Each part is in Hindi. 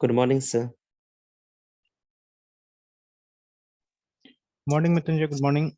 Good morning, sir. Morning Mrityunjay, good morning.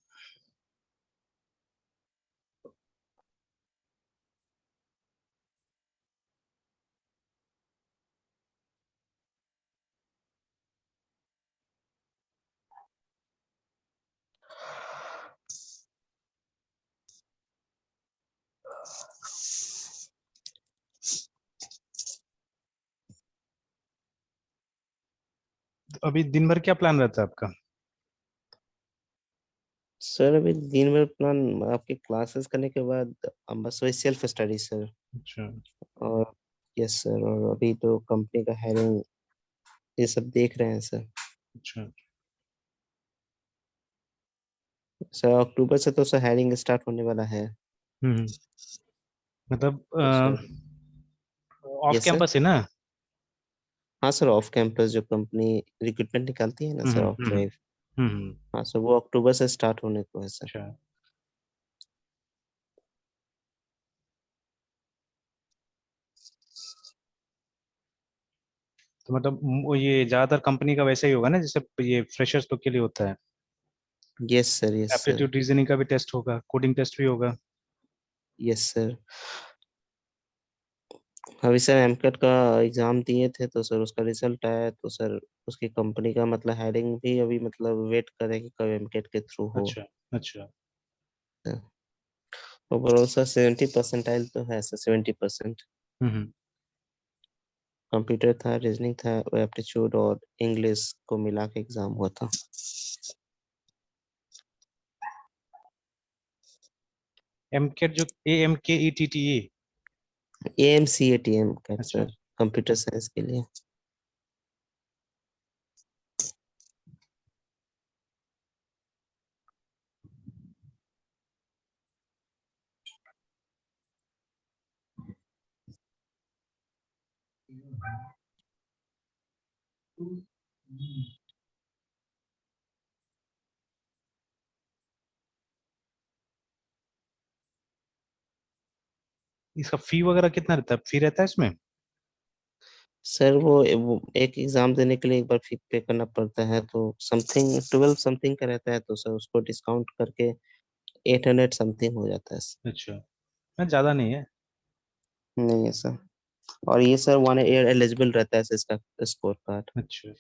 अभी दिन भर क्या प्लान रहता है आपका? सर अभी दिन भर प्लान आपके क्लासेस करने के बाद बस वही सेल्फ स्टडी सर। अच्छा। और यस सर, और अभी तो कंपनी का हायरिंग ये सब देख रहे हैं सर। अच्छा। सर अक्टूबर से तो सर हायरिंग स्टार्ट होने वाला है। हम्म। मतलब तो sir of yes sir. Campus है ना? हाँ सर, ऑफ कैंपस जो कंपनी रिक्रूटमेंट निकालती है ना सर, ऑफ हम्म। ड्राइव। हम्म। हाँ सर, वो अक्टूबर से स्टार्ट होने को है सर। अच्छा। तो मतलब वो ये ज्यादातर कंपनी का वैसा ही होगा ना, जैसे ये फ्रेशर्स लोग के लिए होता है। Yes sir, yes sir. Aptitude reasoning का भी टेस्ट होगा, कोडिंग टेस्ट भी होगा। Yes sir. अभी सर एमकेट का एग्जाम दिए थे तो सर उसका रिजल्ट आया तो सर उसकी कंपनी का मतलब हायरिंग भी अभी मतलब वेट करे कि कब एमकेट के थ्रू हो। अच्छा। अच्छा। ओवरऑल सर 70% तो है सर, 70%। हम्म। कंप्यूटर था, रीजनिंग था, एप्टीट्यूड और इंग्लिश को मिला के एग्जाम हुआ था। एमकेट जो AMKETTE। AMCATM कैट अच्छा। सर, कंप्यूटर साइंस के लिए। इसका फी वगैरह कितना रहता है? फी रहता है इसमें? सर वो एक एग्जाम देने के लिए एक बार फी पे करना पड़ता है, तो समथिंग 12 समथिंग का रहता है, तो सर उसको डिस्काउंट करके 800 समथिंग हो जाता है सर। अच्छा। मैं ज्यादा नहीं है। नहीं है सर। और ये सर 1 ईयर एलिजिबल रहता है सर इसका स्कोर कार्ड। अच्छा।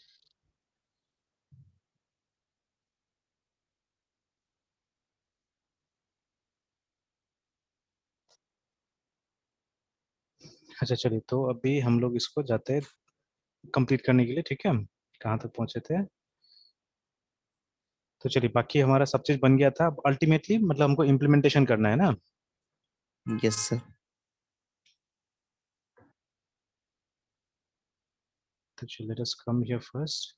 अच्छा चलिए, तो अभी हम लोग इसको जाते हैं कंप्लीट करने के लिए, ठीक है? कहाँ तक पहुंचे थे? तो चलिए, बाकी हमारा सब चीज बन गया था। अब अल्टीमेटली मतलब हमको इम्प्लीमेंटेशन करना है ना। Yes sir. तो चलिए, let us come here first.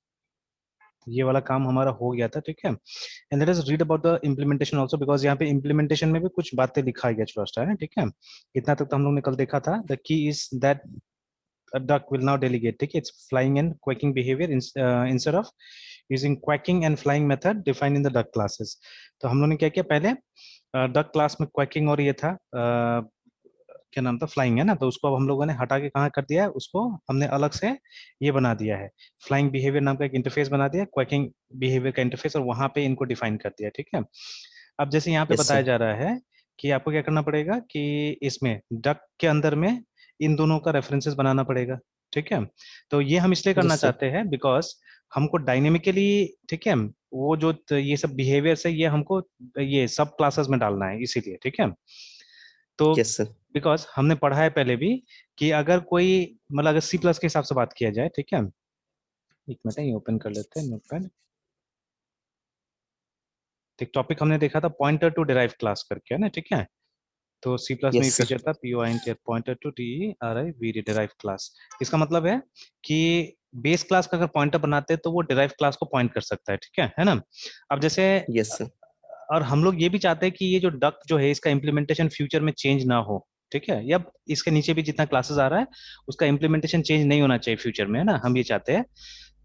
ये वाला काम हमारा हो गया था, ठीक है? And let us read about the implementation also, because यहाँ पे इम्प्लीमेंटेशन में भी कुछ बातें दिखाई गया एक्स्ट्रा है, ठीक है? इतना तक तो हम लोग ने कल देखा था। The key is that a duck will now delegate, ठीक है? It's flying and quacking behavior instead of using quacking and flying method defined in the duck classes. तो हम लोग ने क्या किया पहले? डक क्लास में क्वैकिंग और ये था क्या नाम था, फ्लाइंग है ना, तो उसको अब हम लोगों ने हटा के कहाँ कर दिया है, उसको हमने अलग से ये बना दिया है। फ्लाइंग बिहेवियर नाम का एक इंटरफेस बना दिया, क्वैकिंग बिहेवियर का इंटरफेस, और वहां पे इनको डिफाइन कर दिया, ठीक है? अब जैसे यहाँ पे यस बताया सर। जा रहा है कि आपको क्या करना पड़ेगा कि इसमें डक के अंदर में इन दोनों का रेफरेंसेस बनाना पड़ेगा, ठीक है? तो ये हम इसलिए करना यस सर। चाहते हैं बिकॉज हमको डायनेमिकली, ठीक है, वो जो ये सब बिहेवियर्स है ये हमको ये सब क्लासेस में डालना है, इसीलिए, ठीक है? तो यस सर। बिकॉज हमने पढ़ा है पहले भी कि अगर कोई मतलब अगर C+ के हिसाब से बात किया जाए, ठीक है? एक मिनट, ये ओपन कर लेते हैं नोटपैड। एक टॉपिक हमने देखा था पॉइंटर टू डिराइव क्लास करके, है ना, ठीक है? तो C+ में ये यस सर। फीचर था POINTER, pointer to DERIV derive class. इसका मतलब है कि बेस क्लास का अगर पॉइंटर बनाते हैं तो वो डिराइव क्लास को पॉइंट कर सकता है, ठीक है ना? अब जैसे यस सर। और हम लोग ये भी चाहते हैं कि ये जो डक जो है इसका इम्प्लीमेंटेशन फ्यूचर में चेंज ना हो, ठीक है? या इसके नीचे भी जितना क्लासेस आ रहा है उसका इम्प्लीमेंटेशन चेंज नहीं होना चाहिए फ्यूचर में, है ना, हम ये चाहते हैं।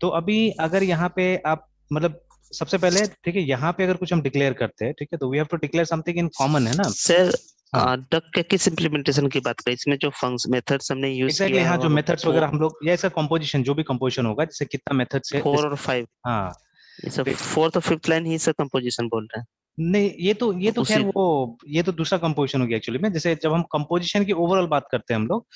तो अभी अगर यहाँ पे आप मतलब सबसे पहले, ठीक है, यहाँ पे अगर कुछ हम डिक्लेयर करते हैं, ठीक है, तो we have to declare something in common, है ना? सर हाँ डक के किस इम्प्लीमेंटेशन की बात करें? इसमें जो फंक्शन मेथड्स हमने यूज एग्जैक्टली किया है हाँ, जो वो मेथड्स फोर, वगैरह हम लोग या इसका कंपोजिशन, जो भी कंपोजिशन होगा, जैसे कितना मेथड्स है फोर जैसे। और फाइव, हाँ ये सब फोर्थ और फिफ्थ लाइन ही इसका कंपोजिशन बोल रहे हैं। नहीं, ये तो खैर उसी, वो ये तो दूसरा कंपोजिशन हो गया एक्चुअली में। जैसे जब हम कंपोजिशन की ओवरऑल बात करते हैं हम लोग,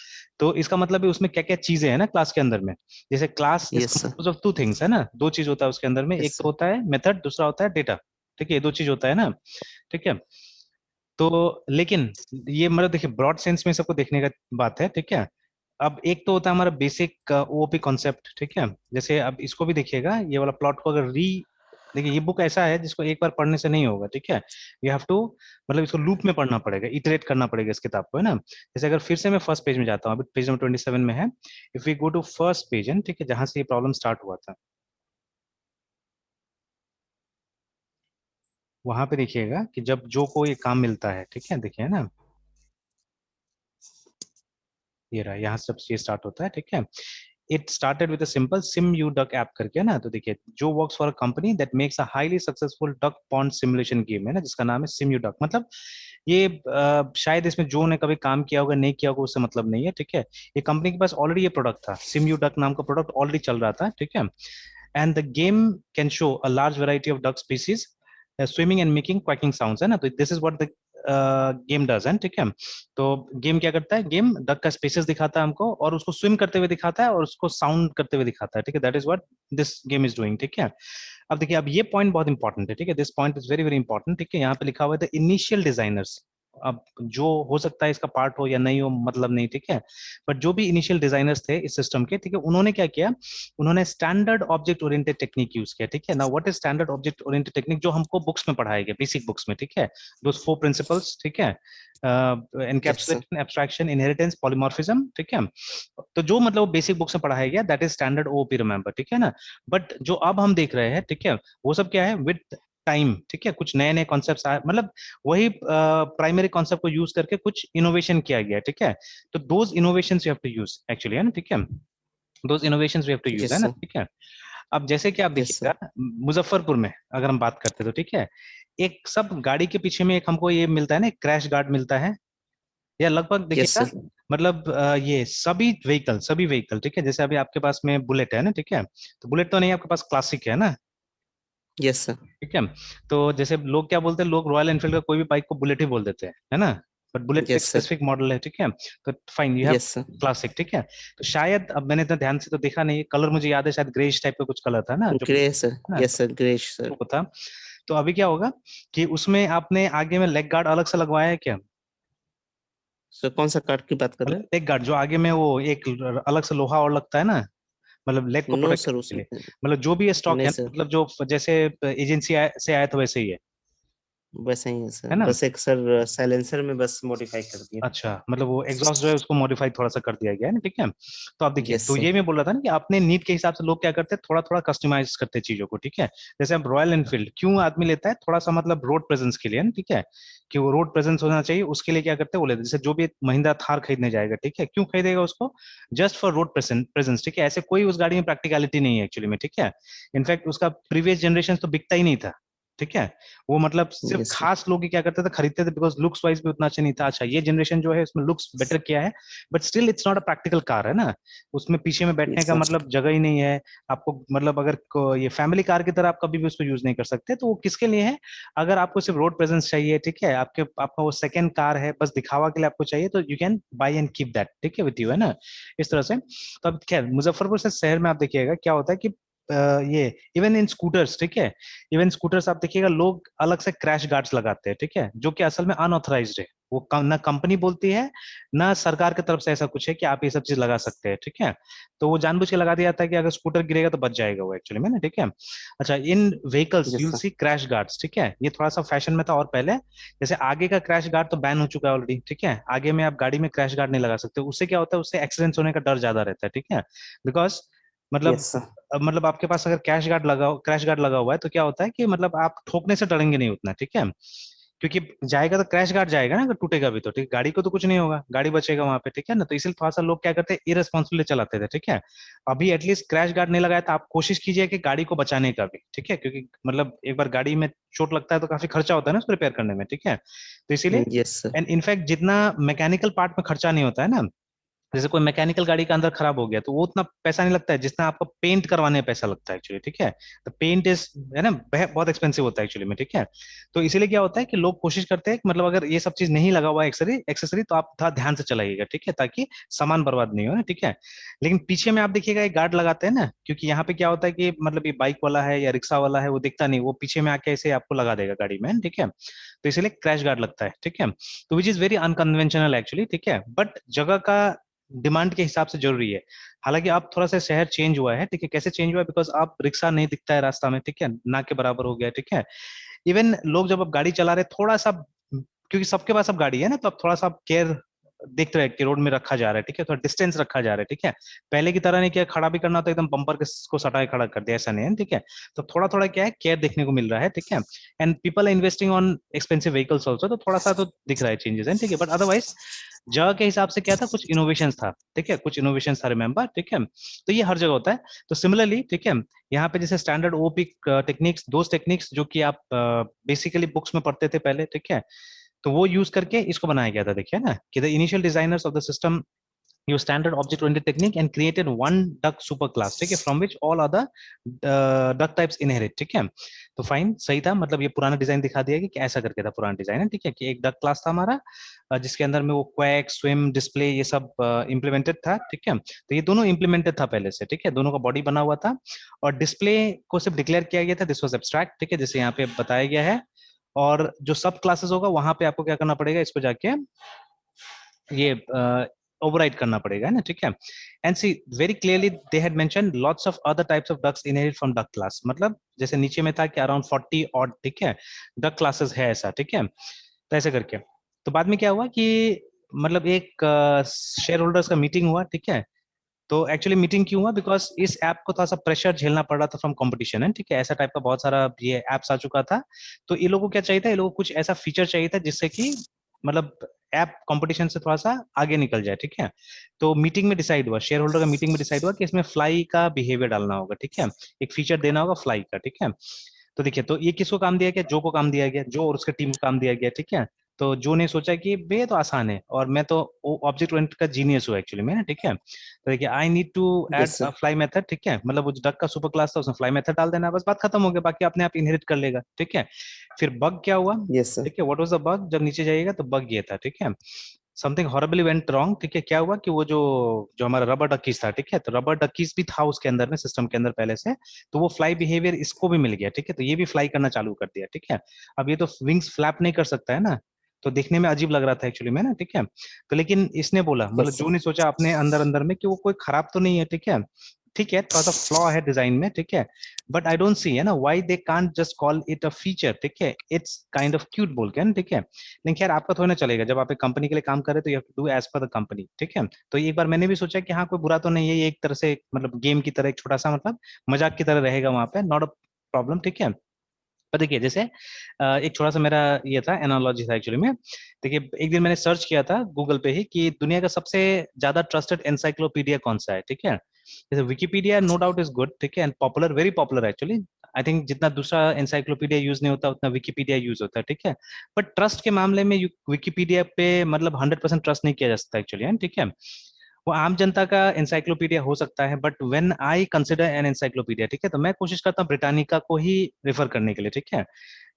तो इसका मतलब है उसमें क्या क्या चीजें हैं ना क्लास के अंदर में। जैसे class is yes sir, compose of two things, है ना, दो चीज होता है उसके अंदर में, एक यस तो होता है मेथड, दूसरा होता है डेटा। ठीक है, ये दो चीज होता है ना। ठीक है, तो लेकिन ये मतलब देखिए ब्रॉड सेंस में सबको देखने का बात है। ठीक है, अब एक तो होता है हमारा बेसिक ओओपी कॉन्सेप्ट। ठीक है, जैसे अब इसको भी देखिएगा, ये वाला प्लॉट को अगर री देखिए, ये बुक ऐसा है जिसको एक बार पढ़ने से नहीं होगा। ठीक है, यू हैव टू मतलब इसको लूप में पढ़ना पड़ेगा, इटरेट करना पड़ेगा इस किताब को, है ना। जैसे अगर फिर से मैं फर्स्ट पेज में जाता हूँ, अभी पेज नंबर 27 में है। If we go to first page and, ठीक है, जहां से ये प्रॉब्लम स्टार्ट हुआ था, वहां पे देखिएगा कि जब जो को ये काम मिलता है, ठीक है, देखिए ना, ये रहा, यहाँ से जब ये स्टार्ट होता है। ठीक है, it started with a simple SIM you duck app करके ना। तो देखिए, जो works for a company that makes a highly successful duck pond simulation game, है ना, जिसका नाम है सिम यू डक। मतलब ये शायद इसमें जो ने कभी काम किया होगा नहीं किया होगा उससे मतलब नहीं है। ठीक है, ये कंपनी के पास ऑलरेडी ये प्रोडक्ट था, सिम यू डक नाम का प्रोडक्ट ऑलरेडी चल रहा था। ठीक है, and the game can show a large variety of duck species swimming and making quacking sounds, है ना। तो this is what the game does है। ठीक है, तो गेम क्या करता है, गेम डक का स्पेसेस दिखाता है हमको, और उसको स्विम करते हुए दिखाता है, और उसको साउंड करते हुए दिखाता है। ठीक है, that is what this game is doing. ठीक है, अब देखिए, अब ये पॉइंट बहुत इंपॉर्टेंट है। ठीक है, this point is very very important. ठीक है, यहाँ पे लिखा हुआ है द इनिशियल डिजाइनर्स। अब जो हो सकता है इसका पार्ट हो या नहीं हो, मतलब नहीं। ठीक है, बट जो भी इनिशियल डिजाइनर्स थे इस सिस्टम के, ठीक है, उन्होंने क्या किया, उन्होंने standard object oriented technique use किया। ठीक है ना, what is standard object oriented technique, जो हमको बुक्स में पढ़ाया गया, बेसिक बुक्स में। ठीक है, दोस फोर प्रिंसिपल्स। ठीक है, yes sir, encapsulation, abstraction, inheritance, polymorphism. ठीक है, तो जो मतलब बेसिक बुक से पढ़ाया गया, that is standard OP, remember. ठीक है ना, बट जो अब हम देख रहे हैं, ठीक है, वो सब क्या है, विद टाइम। ठीक है, कुछ नए नए कॉन्सेप्ट्स आए, मतलब वही प्राइमरी कॉन्सेप्ट को यूज करके कुछ इनोवेशन किया गया है। ठीक है, तो those innovations you have to use actually, है ना। ठीक है, those innovations we have to use, yes है ना। सर, ठीक है, अब जैसे कि आप यस सर, देखिएगा, मुजफ्फरपुर में अगर हम बात करते हैं तो, ठीक है, एक सब गाड़ी के पीछे में एक हमको ये मिलता है ना, क्रैश गार्ड मिलता है, या लगभग यस देखिएगा, सर, मतलब ये सभी व्हीकल, ठीक है, जैसे अभी आपके पास में बुलेट है ना। ठीक है, तो बुलेट तो नहीं, आपके पास क्लासिक है ना। यस सर, ठीक है, तो जैसे लोग क्या बोलते हैं, लोग रॉयल एनफील्ड का कोई भी बाइक को बुलेट ही बोल देते हैं, है ना। बट बुलेट तो एक यस सर, स्पेसिफिक मॉडल है। ठीक है, तो fine, you have yes sir, classic. ठीक है, तो शायद, अब मैंने इतना ध्यान से तो देखा नहीं, कलर मुझे याद है, शायद ग्रेश टाइप का कुछ कलर था ना, जो ग्रे सर, ना यस सर, ग्रेश सर। वो था। तो अभी क्या होगा कि उसमें आपने आगे में लेग गार्ड अलग से लगवाया है क्या? सर कौन सा कार्ड की बात कर रहे मतलब लेग गार्ड जो आगे में वो एक अलग से लोहा और लगता है ना, मतलब लेग को हैं? नो प्रोटेक्ट सर, करने के उसमें लिए। मतलब जो भी स्टॉक नहीं है, सर, मतलब जो जैसे एजेंसी से आया था वैसे ही वैसा ही है सर, है ना। बस एक सर साइलेंसर में बस मॉडिफाई कर दिया। अच्छा, मतलब वो एग्जॉस्ट जो है उसको मॉडिफाई थोड़ा सा कर दिया गया है ना। ठीक है, तो आप देखिए, यस तो सर, ये मैं बोल रहा था ना कि अपने नीड के हिसाब से लोग क्या करते हैं, थोड़ा थोड़ा कस्टमाइज करते हैं चीजों को। ठीक है, जैसे अब रॉयल एनफील्ड क्यों आदमी लेता है, थोड़ा सा मतलब रोड प्रेजेंस के लिए, है ना। ठीक है, कि वो रोड प्रेजेंस होना चाहिए, उसके लिए क्या करते हैं, वो लेते हैं। जैसे जो भी महिंद्रा थार खरीदने जाएगा, ठीक है, क्यों खरीदेगा उसको, जस्ट फॉर रोड प्रेजेंस। ठीक है, ऐसे कोई उस गाड़ी में प्रैक्टिकलिटी नहीं है एक्चुअली में। ठीक है, इनफैक्ट उसका प्रीवियस जनरेशन तो बिकता ही नहीं था। ठीक है, वो मतलब सिर्फ यस सर, खास लोग ही क्या करते थे, खरीदते थे, बिकॉज लुक्स वाइज भी उतना अच्छा नहीं था। अच्छा, ये जनरेशन जो है उसमें लुक्स बेटर किया है, but still it's not a practical car, है ना। उसमें पीछे में बैठने यस का सर, मतलब जगह ही नहीं है आपको, मतलब अगर ये फैमिली कार की तरह आप कभी भी उसको यूज नहीं कर सकते। तो वो किसके लिए है, अगर आपको सिर्फ रोड प्रेजेंस चाहिए, ठीक है, आपका वो सेकंड कार है, बस दिखावा के लिए आपको चाहिए, तो you can buy and keep that, ठीक है, विथ यू, है ना, इस तरह से। तो अब खैर, मुजफ्फरपुर से शहर में आप देखिएगा क्या होता है कि ये इवन इन स्कूटर्स, ठीक है, इवन स्कूटर्स आप देखिएगा, लोग अलग से क्रैश गार्ड्स लगाते हैं। ठीक है, जो कि असल में अनऑथराइज्ड है, वो ना कंपनी बोलती है, ना सरकार की तरफ से ऐसा कुछ है कि आप ये सब चीज लगा सकते हैं। ठीक है, तो वो जानबूझ के लगा दिया जाता है कि अगर स्कूटर गिरेगा तो बच जाएगा वो एक्चुअली में ना। ठीक है, अच्छा, in vehicles yes you'll sir, see crash guards. ठीक है, ये थोड़ा सा फैशन में था और पहले, जैसे आगे का क्रैश गार्ड तो बैन हो चुका है ऑलरेडी। ठीक है, आगे में आप गाड़ी में क्रैश गार्ड नहीं लगा सकते, उससे क्या होता है, उससे एक्सीडेंट्स होने का डर ज्यादा रहता है। ठीक है, बिकॉज मतलब यस सर, मतलब आपके पास अगर क्रैश गार्ड लगा हुआ है तो क्या होता है कि मतलब आप ठोकने से डरेंगे नहीं उतना। ठीक है, क्योंकि जाएगा तो क्रैश गार्ड जाएगा ना, अगर टूटेगा भी तो ठीक, गाड़ी को तो कुछ नहीं होगा, गाड़ी बचेगा वहां पे, ठीक है ना। तो इसलिए थोड़ा सा लोग क्या करते हैं, इरेस्पॉन्सिबली चलाते थे, ठीक है। अभी एटलीस्ट क्रैश गार्ड नहीं लगाया तो आप कोशिश कीजिए कि गाड़ी को बचाने का भी, ठीक है, क्योंकि मतलब एक बार गाड़ी में चोट लगता है तो काफी खर्चा होता है ना उसको रिपेयर करने में, ठीक है। तो इसीलिए, यस सर। एंड इनफैक्ट जितना मैकेनिकल पार्ट में खर्चा नहीं होता है ना, जैसे कोई मैकेनिकल गाड़ी का अंदर खराब हो गया तो वो उतना पैसा नहीं लगता है जितना आपको पेंट करवाने में पैसा लगता है एक्चुअली, ठीक है। तो पेंट इज, है ना, बहुत एक्सपेंसिव होता है एक्चुअली में, ठीक है। तो इसीलिए क्या होता है कि लोग कोशिश करते हैं कि मतलब अगर ये सब चीज नहीं लगा हुआ है एक्सेसरी एक्सेसरी तो आप थोड़ा ध्यान से चलाइएगा, ठीक है, ताकि सामान बर्बाद नहीं हो ना, ठीक है। लेकिन पीछे में आप देखिएगा एक गार्ड लगाते हैं ना, क्योंकि यहाँ पे क्या होता है कि मतलब ये बाइक वाला है या रिक्शा वाला है वो दिखता नहीं, वो पीछे में आके ऐसे आपको लगा देगा गाड़ी में, ठीक है। तो इसीलिए क्रैश गार्ड लगता है, ठीक है। तो which is very unconventional actually, ठीक है, बट जगह का डिमांड के हिसाब से जरूरी है। हालांकि अब थोड़ा सा शहर चेंज हुआ है, ठीक है, कैसे चेंज हुआ है, बिकॉज अब रिक्शा नहीं दिखता है रास्ता में, ठीक है, ना के बराबर हो गया है, ठीक है। इवन लोग जब अब गाड़ी चला रहे थोड़ा सा, क्योंकि सबके पास अब गाड़ी है ना, तो अब थोड़ा सा केयर देखते रहे कि रोड में रखा जा रहा है, ठीक है, थोड़ा डिस्टेंस रखा जा रहा है, ठीक है। पहले की तरह नहीं किया, खड़ा भी करना तो एकदम बम्पर के को सटा के खड़ा कर दिया, ऐसा नहीं है, ठीक है। तो थोड़ा थोड़ा क्या है, केयर देखने को मिल रहा है, ठीक है। And people are investing on expensive vehicles also, तो थोड़ा सा तो दिख रहा है चेंजेस है, ठीक है। बट अदरवाइज जगह के हिसाब से क्या था, कुछ इनोवेशन था, ठीक है, कुछ इनोवेशन था, रिमेंबर, ठीक है। तो ये हर जगह होता है। तो सिमिलरली, ठीक है, यहाँ पे जैसे standard OP techniques, those techniques जो कि आप बेसिकली बुक्स में पढ़ते थे पहले, ठीक है, तो वो यूज करके इसको बनाया गया था, देखिए ना, कि the initial designers of the system use standard object oriented technique and created one duck superclass, ठीक है, from which all other duck types inherit, ठीक है। तो फाइन, सही था, मतलब ये पुराना डिजाइन दिखा दिया कि ऐसा करके था पुराना डिजाइन है, ठीक है, कि एक डक क्लास था हमारा, जिसके अंदर में वो क्वैक, स्विम, डिस्प्ले ये सब इंप्लीमेंटेड था, ठीक है। तो ये दोनों इंप्लीमेंटेड था पहले से, ठीक है, दोनों का बॉडी बना हुआ था। और डिस्प्ले को सिर्फ डिक्लेयर किया गया था, दिस वाज एब्स्ट्रैक्ट, ठीक है, जैसे यहाँ पे बताया गया है। और जो सब क्लासेस होगा वहां पे आपको क्या करना पड़ेगा, इसको जाके ये ओवरराइड करना पड़ेगा, है ना, ठीक है। And see very clearly they had mentioned lots of other types of ducks inherit from duck class, मतलब जैसे नीचे में था कि अराउंड 40 ऑड, ठीक है, डक क्लासेस है ऐसा, ठीक है। तो ऐसे करके, तो बाद में क्या हुआ कि मतलब एक शेयर होल्डर्स का मीटिंग हुआ, ठीक है। तो एक्चुअली मीटिंग क्यों हुआ, बिकॉज इस ऐप को थोड़ा सा प्रेशर झेलना पड़ रहा था फ्रॉम कंपटीशन, है, ठीक है, ऐसा टाइप का बहुत सारा ये एप्स आ चुका था। तो ये लोगों को क्या चाहिए था, ये लोगों को कुछ ऐसा फीचर चाहिए था जिससे कि मतलब ऐप कंपटीशन से थोड़ा सा आगे निकल जाए, ठीक है। तो मीटिंग में डिसाइड हुआ, शेयर होल्डर का मीटिंग में डिसाइड हुआ कि इसमें फ्लाई का बिहेवियर डालना होगा, ठीक है, एक फीचर देना होगा फ्लाई का, ठीक है। तो देखिए, तो ये किसको काम दिया गया, जो को काम दिया गया, जो और उसके टीम को काम दिया गया, ठीक है। तो जो ने सोचा कि बे ये तो आसान है और मैं तो ऑब्जेक्ट ओरिएंटेड का जीनियस हूँ एक्चुअली में ना, ठीक है। तो देखिए, I need to add yes sir. Fly method, ठीक है, मतलब वो डक का सुपर क्लास था उसमें फ्लाई मेथड डाल देना, बस बात खत्म हो गया, बाकी अपने आप इनहेरिट कर लेगा, ठीक है। फिर बग क्या हुआ, यस सर। ठीक है, व्हाट वाज द बग, जब नीचे जाइएगा तो बग ये था, ठीक है, समथिंग हॉरेबली वेंट रॉन्ग, ठीक है। क्या हुआ कि वो जो जो हमारा रबर डकीज था, ठीक है, तो रबर डकीज भी था उसके अंदर में, सिस्टम के अंदर पहले से, तो वो फ्लाई बिहेवियर इसको भी मिल गया, ठीक है, तो ये भी फ्लाई करना चालू कर दिया, ठीक है। अब ये तो विंग्स फ्लैप नहीं कर सकता है ना, तो देखने में अजीब लग रहा था एक्चुअली में ना, ठीक है। तो लेकिन इसने बोला, मतलब यस जो सर। ने सोचा अपने अंदर अंदर में कि वो कोई खराब तो नहीं है, ठीक है, ठीक है, थोड़ा सा फ्लॉ है डिजाइन में, ठीक है, बट आई डोंट सी, है ना, why they can't just call it a feature, ठीक है, इट्स काइंड ऑफ क्यूट बोल के ना, ठीक है। लेकिन खैर आपका थोड़ा ना चलेगा, जब आप एक कंपनी के लिए काम कर रहे हो तो you have to do as per the company, ठीक है। तो एक बार मैंने भी सोचा कि हाँ कोई बुरा तो नहीं है, ये एक तरह से मतलब गेम की तरह एक छोटा सा मतलब मजाक की तरह रहेगा वहां पे, नॉट अ प्रॉब्लम, ठीक है। पर देखिए, जैसे एक छोटा सा मेरा ये था एनालॉजी था एक्चुअली में, देखिए एक दिन मैंने सर्च किया था गूगल पे ही कि दुनिया का सबसे ज्यादा ट्रस्टेड एनसाइक्लोपीडिया कौन सा है, ठीक है। जैसे Wikipedia no doubt is good, ठीक है, and popular, very popular actually. I think जितना दूसरा एनसाइक्लोपीडिया यूज नहीं होता उतना विकिपीडिया यूज होता है, ठीक है। बट ट्रस्ट के मामले में विकिपीडिया पे मतलब 100% ट्रस्ट नहीं किया जा सकता एक्चुअली, ठीक है। वो आम जनता का एनसाइक्लोपीडिया हो सकता है, but when I consider N encyclopedia, ठीक है, तो मैं कोशिश करता हूँ ब्रिटानिका को ही रेफर करने के लिए, ठीक है।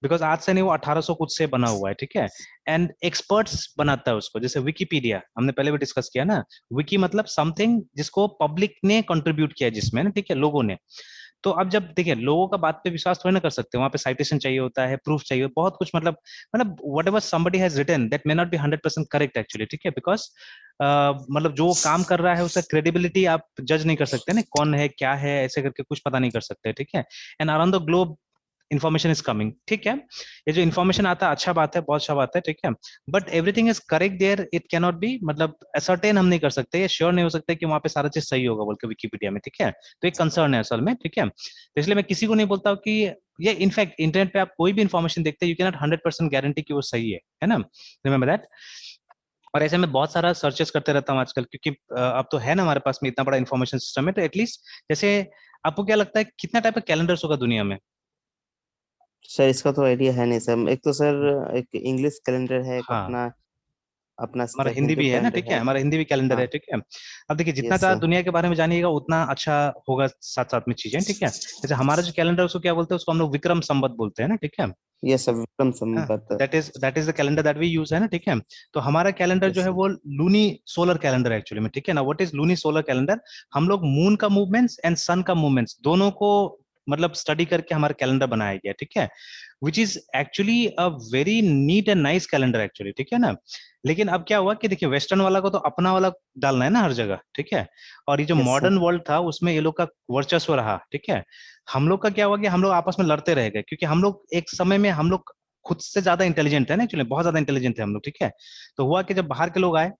बिकॉज आज से नहीं, वो 1800 कुछ से बना हुआ है, ठीक है। एंड एक्सपर्ट्स बनाता है उसको, जैसे विकिपीडिया हमने पहले भी डिस्कस किया ना, विकी मतलब समथिंग जिसको पब्लिक ने कंट्रीब्यूट किया जिसमें ना, ठीक है, लोगों ने। तो अब जब देखिए, लोगों का बात पे विश्वास थोड़ी ना कर सकते, वहां पे साइटेशन चाहिए होता है, प्रूफ चाहिए, बहुत कुछ, मतलब whatever somebody has written that may not be 100% correct actually, ठीक है, बिकॉज मतलब जो वो काम कर रहा है उसका क्रेडिबिलिटी आप जज नहीं कर सकते ना, कौन है क्या है ऐसे करके कुछ पता नहीं कर सकते, ठीक है। And around the globe information is coming, ठीक है। ये जो इन्फॉर्मेशन आता है अच्छा बात है, बहुत अच्छा बात है, ठीक है। But everything is correct there, it can not be, मतलब असर्टेन हम नहीं कर सकते, ये श्योर नहीं हो सकते कि वहां पे सारा चीज सही होगा बोल के विकिपीडिया में, ठीक है। तो एक कंसर्न है असल में, ठीक है। तो इसलिए मैं किसी को नहीं बोलता हूँ कि ये इनफैक्ट इंटरनेट पे आप कोई भी इन्फॉर्मेशन देखते हैं, यू कैन नॉट 100% गारंटी कि वो सही है ना, रिमेम्बर दैट। और ऐसे में बहुत सारा सर्चेस करते रहता हूँ आजकल, क्योंकि अब तो है ना हमारे पास में इतना बड़ा इन्फॉर्मेशन सिस्टम है, तो एटलीस्ट जैसे आपको क्या लगता है कितना टाइप का कैलेंडर्स होगा दुनिया में? सर इसका तो आइडिया है नहीं सर। एक तो सर एक इंग्लिश कैलेंडर है, एक हाँ, अपना अपना हमारा हिंदी हिंदू भी है ना, ठीक कैलेंडर है, है। हमारा हिंदी भी कैलेंडर है, हाँ। ठीक है। अब देखिए जितना यस ज्यादा सर। दुनिया के बारे में जानिएगा उतना अच्छा होगा, साथ साथ में चीजें, ठीक है। जैसे हमारा जो कैलेंडर है उसको क्या बोलते हैं, उसको हम लोग विक्रम संवत बोलते हैं ना, ठीक है। Yes sir, Vikram Samvat. That is the calendar that we use है ना, ठीक है। तो हमारा कैलेंडर जो यस है सर। वो लूनी सोलर कैलेंडर है एक्चुअली में, ठीक है ना। What is luni solar calendar? हम लोग मून का मूवमेंट्स एंड सन का मूवमेंट्स दोनों को मतलब स्टडी करके हमारा कैलेंडर बनाया गया, ठीक है। Which is actually a very neat and nice calendar actually, ठीक है ना। लेकिन अब क्या हुआ कि देखिए वेस्टर्न वाला को तो अपना वाला डालना है ना हर जगह, ठीक है। और ये जो यस सर। मॉडर्न वर्ल्ड था उसमें ये लोग का वर्चस्व रहा, ठीक है। हम लोग का क्या हुआ कि हम लोग आपस में लड़ते रह गए, क्योंकि हम लोग एक समय में हम लोग खुद से ज्यादा इंटेलिजेंट है ना एक्चुअली, बहुत ज्यादा इंटेलिजेंट थे हम लोग, ठीक है। तो हुआ कि जब बाहर के लोग आए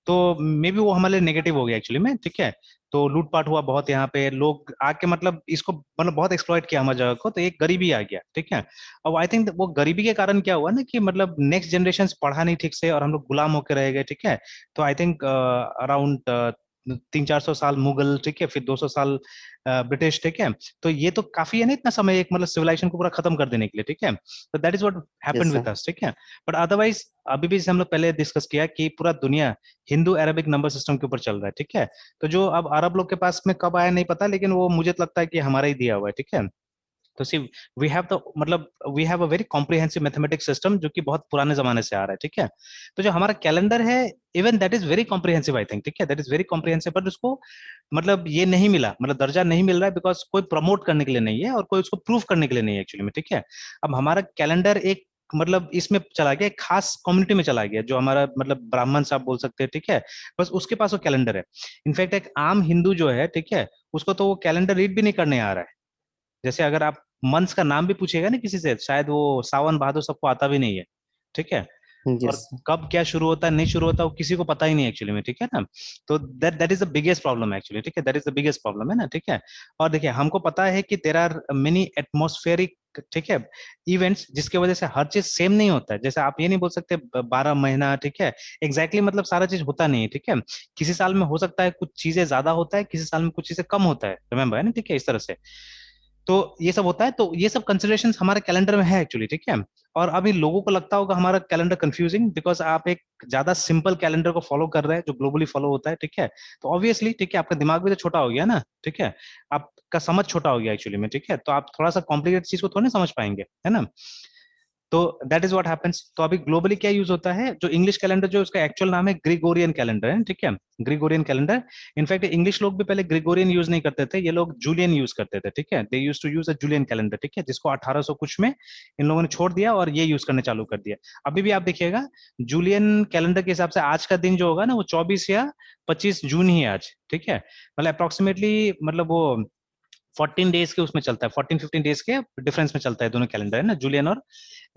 तो मे बी वो हमारे लिए नेगेटिव हो गया एक्चुअली में, ठीक है। तो लूटपाट हुआ बहुत, यहाँ पे लोग आके मतलब इसको मतलब बहुत एक्सप्लॉइट किया हमारी जगह को, तो एक गरीबी आ गया, ठीक है। अब आई थिंक वो गरीबी के कारण क्या हुआ ना कि मतलब नेक्स्ट जनरेशन पढ़ा नहीं ठीक से और हम लोग गुलाम होकर रह गए, ठीक है। तो आई थिंक अराउंड 300-400 साल मुगल, ठीक है, फिर 200 साल ब्रिटिश, ठीक है। तो ये तो काफी है ना इतना समय एक मतलब सिविलाइजेशन को पूरा खत्म कर देने के लिए, ठीक है। तो that is what happened yes with sir. Us, ठीक है। बट अदरवाइज अभी भी जैसे हम लोग पहले डिस्कस किया कि पूरा दुनिया हिंदू अरबिक नंबर सिस्टम के ऊपर चल रहा है, ठीक है। तो जो अब अरब लोग के पास में कब आया नहीं पता, लेकिन वो मुझे तो लगता है कि हमारा ही दिया हुआ है, ठीक है। तो सी वी हैव द मतलब we have a very comprehensive mathematics system जो कि बहुत पुराने जमाने से आ रहा है, ठीक है। तो जो हमारा कैलेंडर है even that is very comprehensive I think, ठीक है, that is very comprehensive, but उसको मतलब ये नहीं मिला, मतलब दर्जा नहीं मिल रहा है बिकॉज कोई प्रमोट करने के लिए नहीं है और कोई उसको प्रूव करने के लिए नहीं है एक्चुअली में, ठीक है। अब हमारा कैलेंडर एक मतलब इसमें चला गया, एक खास कम्युनिटी में चला गया जो हमारा मतलब ब्राह्मण साहब बोल सकते हैं, ठीक है। बस उसके पास वो कैलेंडर है। इनफैक्ट एक आम हिंदू जो है, ठीक है, उसको तो वो कैलेंडर रीड भी नहीं करने आ रहा है। जैसे अगर आप मंथ्स का नाम भी पूछिएगा ना किसी से, शायद वो सावन भादो सबको आता भी नहीं है, ठीक है। और यस सर। कब क्या शुरू होता है नहीं शुरू होता वो किसी को पता ही नहीं एक्चुअली में, ठीक है ना। तो that is the biggest problem actually, ठीक है, that is the biggest problem है ना, ठीक है। और देखिए हमको पता है कि देयर आर मेनी एटमॉस्फेरिक, ठीक है, इवेंट्स जिसकी वजह से हर चीज सेम नहीं होता है। जैसे आप ये नहीं बोल सकते 12 महीना, ठीक है, एग्जैक्टली मतलब सारा चीज होता नहीं है, ठीक है। किसी साल में हो सकता है कुछ चीजें ज्यादा होता है, किसी साल में कुछ चीजें कम होता है, रिमेम्बर है ना, ठीक है, इस तरह से। तो ये सब होता है, तो ये सब कंसिडरेशन हमारे कैलेंडर में है एक्चुअली, ठीक है। और अभी लोगों को लगता होगा हमारा कैलेंडर कंफ्यूजिंग बिकॉज आप एक ज्यादा सिंपल कैलेंडर को फॉलो कर रहे हैं जो ग्लोबली फॉलो होता है, ठीक है। तो ऑब्वियसली, ठीक है, आपका दिमाग भी तो छोटा हो गया ना, ठीक है। आपका समझ छोटा हो गया एक्चुअली में, ठीक है। तो आप थोड़ा सा कॉम्प्लिकेटेड चीज को थोड़ी ना समझ पाएंगे, है ना। तो दैट इज व्हाट हैपेंस। तो अभी ग्लोबली क्या यूज होता है, जो इंग्लिश कैलेंडर जो उसका एक्चुअल नाम है ग्रिगोरियन कैलेंडर है, ठीक है। Gregorian calendar. इनफैक्ट इंग्लिश लोग भी पहले ग्रिगोरियन यूज नहीं करते थे, ये लोग जूलियन यूज करते थे, ठीक है। They used to use a Julian calendar, ठीक है, जिसको 1800 कुछ में इन लोगों ने छोड़ दिया और ये यूज करने चालू कर दिया। अभी भी आप देखिएगा जूलियन कैलेंडर के हिसाब से आज का दिन जो होगा ना वो 24 या 25 जून ही है आज, ठीक है। मतलब अप्रोक्सीमेटली मतलब वो 14 डेज के उसमें चलता है, 14-15 डेज के डिफरेंस में चलता है दोनों कैलेंडर, है ना, जूलियन और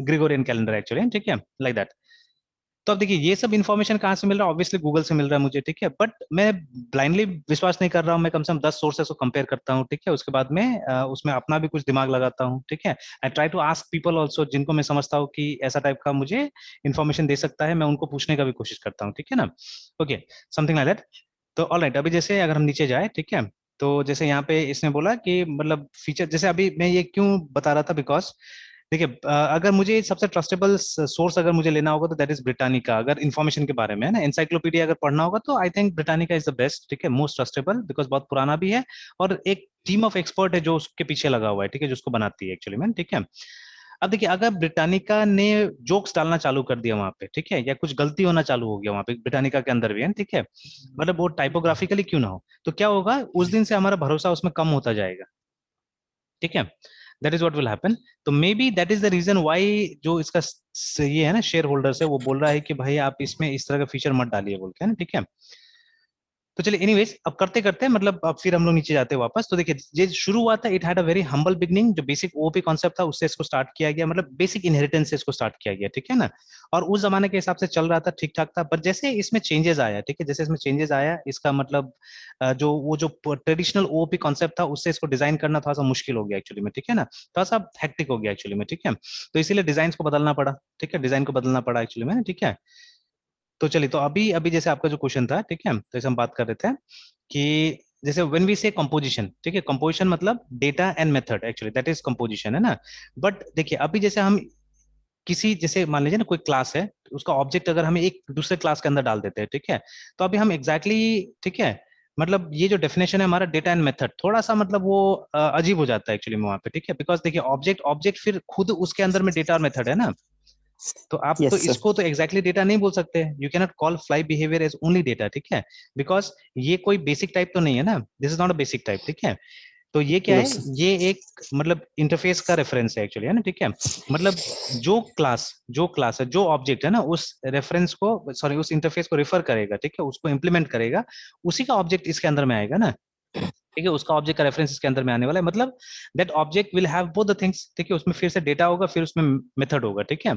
ग्रिगोरियन कैलेंडर एक्चुअली, ठीक है, लाइक दैट। तो अब देखिए ये सब इन्फॉर्मेशन कहाँ से मिल रहा है, ऑब्वियसली गूगल से मिल रहा है मुझे, ठीक है। बट मैं ब्लाइंडली विश्वास नहीं कर रहा हूँ, मैं कम से कम 10 सोर्सेस को कंपेयर करता हूँ, ठीक है। उसके बाद में उसमें अपना भी कुछ दिमाग लगाता हूँ, ठीक है। I try to ask people also जिनको मैं समझता हूँ कि ऐसा टाइप का मुझे इन्फॉर्मेशन दे सकता है, मैं उनको पूछने का भी कोशिश करता हूँ, ठीक है ना। Okay, something like that. तो ऑल राइट, अभी जैसे अगर हम नीचे जाए, ठीक है। तो जैसे यहाँ पे इसने बोला कि मतलब फीचर, जैसे अभी मैं ये क्यों बता रहा था बिकॉज देखिए अगर मुझे सबसे ट्रस्टेबल सोर्स अगर मुझे लेना होगा तो दैट इज ब्रिटानिका, अगर इन्फॉर्मेशन के बारे में, है ना, एनसाइक्लोपीडिया अगर पढ़ना होगा तो I think Britannica is the best, ठीक है, मोस्ट ट्रस्टेबल बिकॉज बहुत पुराना भी है और एक टीम ऑफ एक्सपर्ट है जो उसके पीछे लगा हुआ है, ठीक है, जो उसको बनाती है एक्चुअली में, ठीक है। अब देखिए अगर ब्रिटानिका ने जोक्स डालना चालू कर दिया वहां पे, ठीक है, या कुछ गलती होना चालू हो गया वहां पे ब्रिटानिका के अंदर भी है, ठीक है, मतलब वो टाइपोग्राफिकली क्यों ना हो, तो क्या होगा उस दिन से हमारा भरोसा उसमें कम होता जाएगा, ठीक है। That is what will happen. तो maybe that is the reason why जो इसका ये है ना शेयर होल्डर्स है वो बोल रहा है कि भाई आप इसमें इस तरह का फीचर मत डालिए बोल के, है ना, ठीक है। तो चलिए एनीवेज, अब करते करते मतलब अब फिर हम लोग नीचे जाते हैं वापस। तो देखिए ये शुरू हुआ था, it had a very humble beginning, जो बेसिक ओपी कॉन्सेप्ट था उससे इसको स्टार्ट किया गया, मतलब बेसिक इनहेरिटेंस से इसको स्टार्ट किया गया, ठीक है ना। और उस जमाने के हिसाब से चल रहा था, ठीक ठाक था। पर जैसे इसमें चेंजेस आया, ठीक है, जैसे इसमें चेंजेस आया, इसका मतलब जो वो जो ट्रेडिशनल ओपी कॉन्सेप्ट था उससे इसको डिजाइन करना थोड़ा सा मुश्किल हो गया एक्चुअली में, ठीक है ना, थोड़ा सा हेक्टिक हो गया एक्चुअली में, ठीक है। तो इसीलिए डिजाइन को बदलना पड़ा, ठीक है, डिजाइन को बदलना पड़ा एक्चुअली में, ठीक है। तो चलिए, तो अभी अभी जैसे आपका जो क्वेश्चन था, ठीक है, तो जैसे हम बात कर रहे थे कि जैसे व्हेन वी से कंपोजिशन, ठीक है, कंपोजिशन मतलब data and method, actually that is composition, है ना। बट देखिए अभी जैसे हम किसी, जैसे मान लीजिए ना कोई क्लास है, उसका ऑब्जेक्ट अगर हम एक दूसरे क्लास के अंदर डाल देते हैं, ठीक है, तो अभी हम एग्जैक्टली exactly, ठीक है, मतलब ये जो डेफिनेशन है हमारा डेटा एंड मेथड, थोड़ा सा मतलब वो अजीब हो जाता है एक्चुअली में वहां पे, ठीक है, बिकॉज देखिए ऑब्जेक्ट ऑब्जेक्ट फिर खुद उसके अंदर में डेटा और मेथड है ना। तो आप तो यस सर। इसको तो एग्जैक्टली डेटा नहीं बोल सकते, you cannot call fly behaviour as only data, ठीक है, बिकॉज ये कोई बेसिक टाइप तो नहीं है ना, this is not a basic type, ठीक है। तो ये क्या नो है, सर। ये एक मतलब इंटरफेस का रेफरेंस है एक्चुअली, है ना, ठीक है। मतलब जो क्लास है, जो ऑब्जेक्ट है ना, उस रेफरेंस को, सॉरी, उस इंटरफेस को रेफर करेगा, ठीक है, उसको इंप्लीमेंट करेगा, उसी का ऑब्जेक्ट इसके अंदर में आएगा ना, ठीक है, उसका ऑब्जेक्ट का रेफरेंस इसके अंदर में आने वाला है, मतलब that object will have both the things, ठीक है, उसमें फिर से डेटा होगा, फिर उसमें मेथड होगा, ठीक है।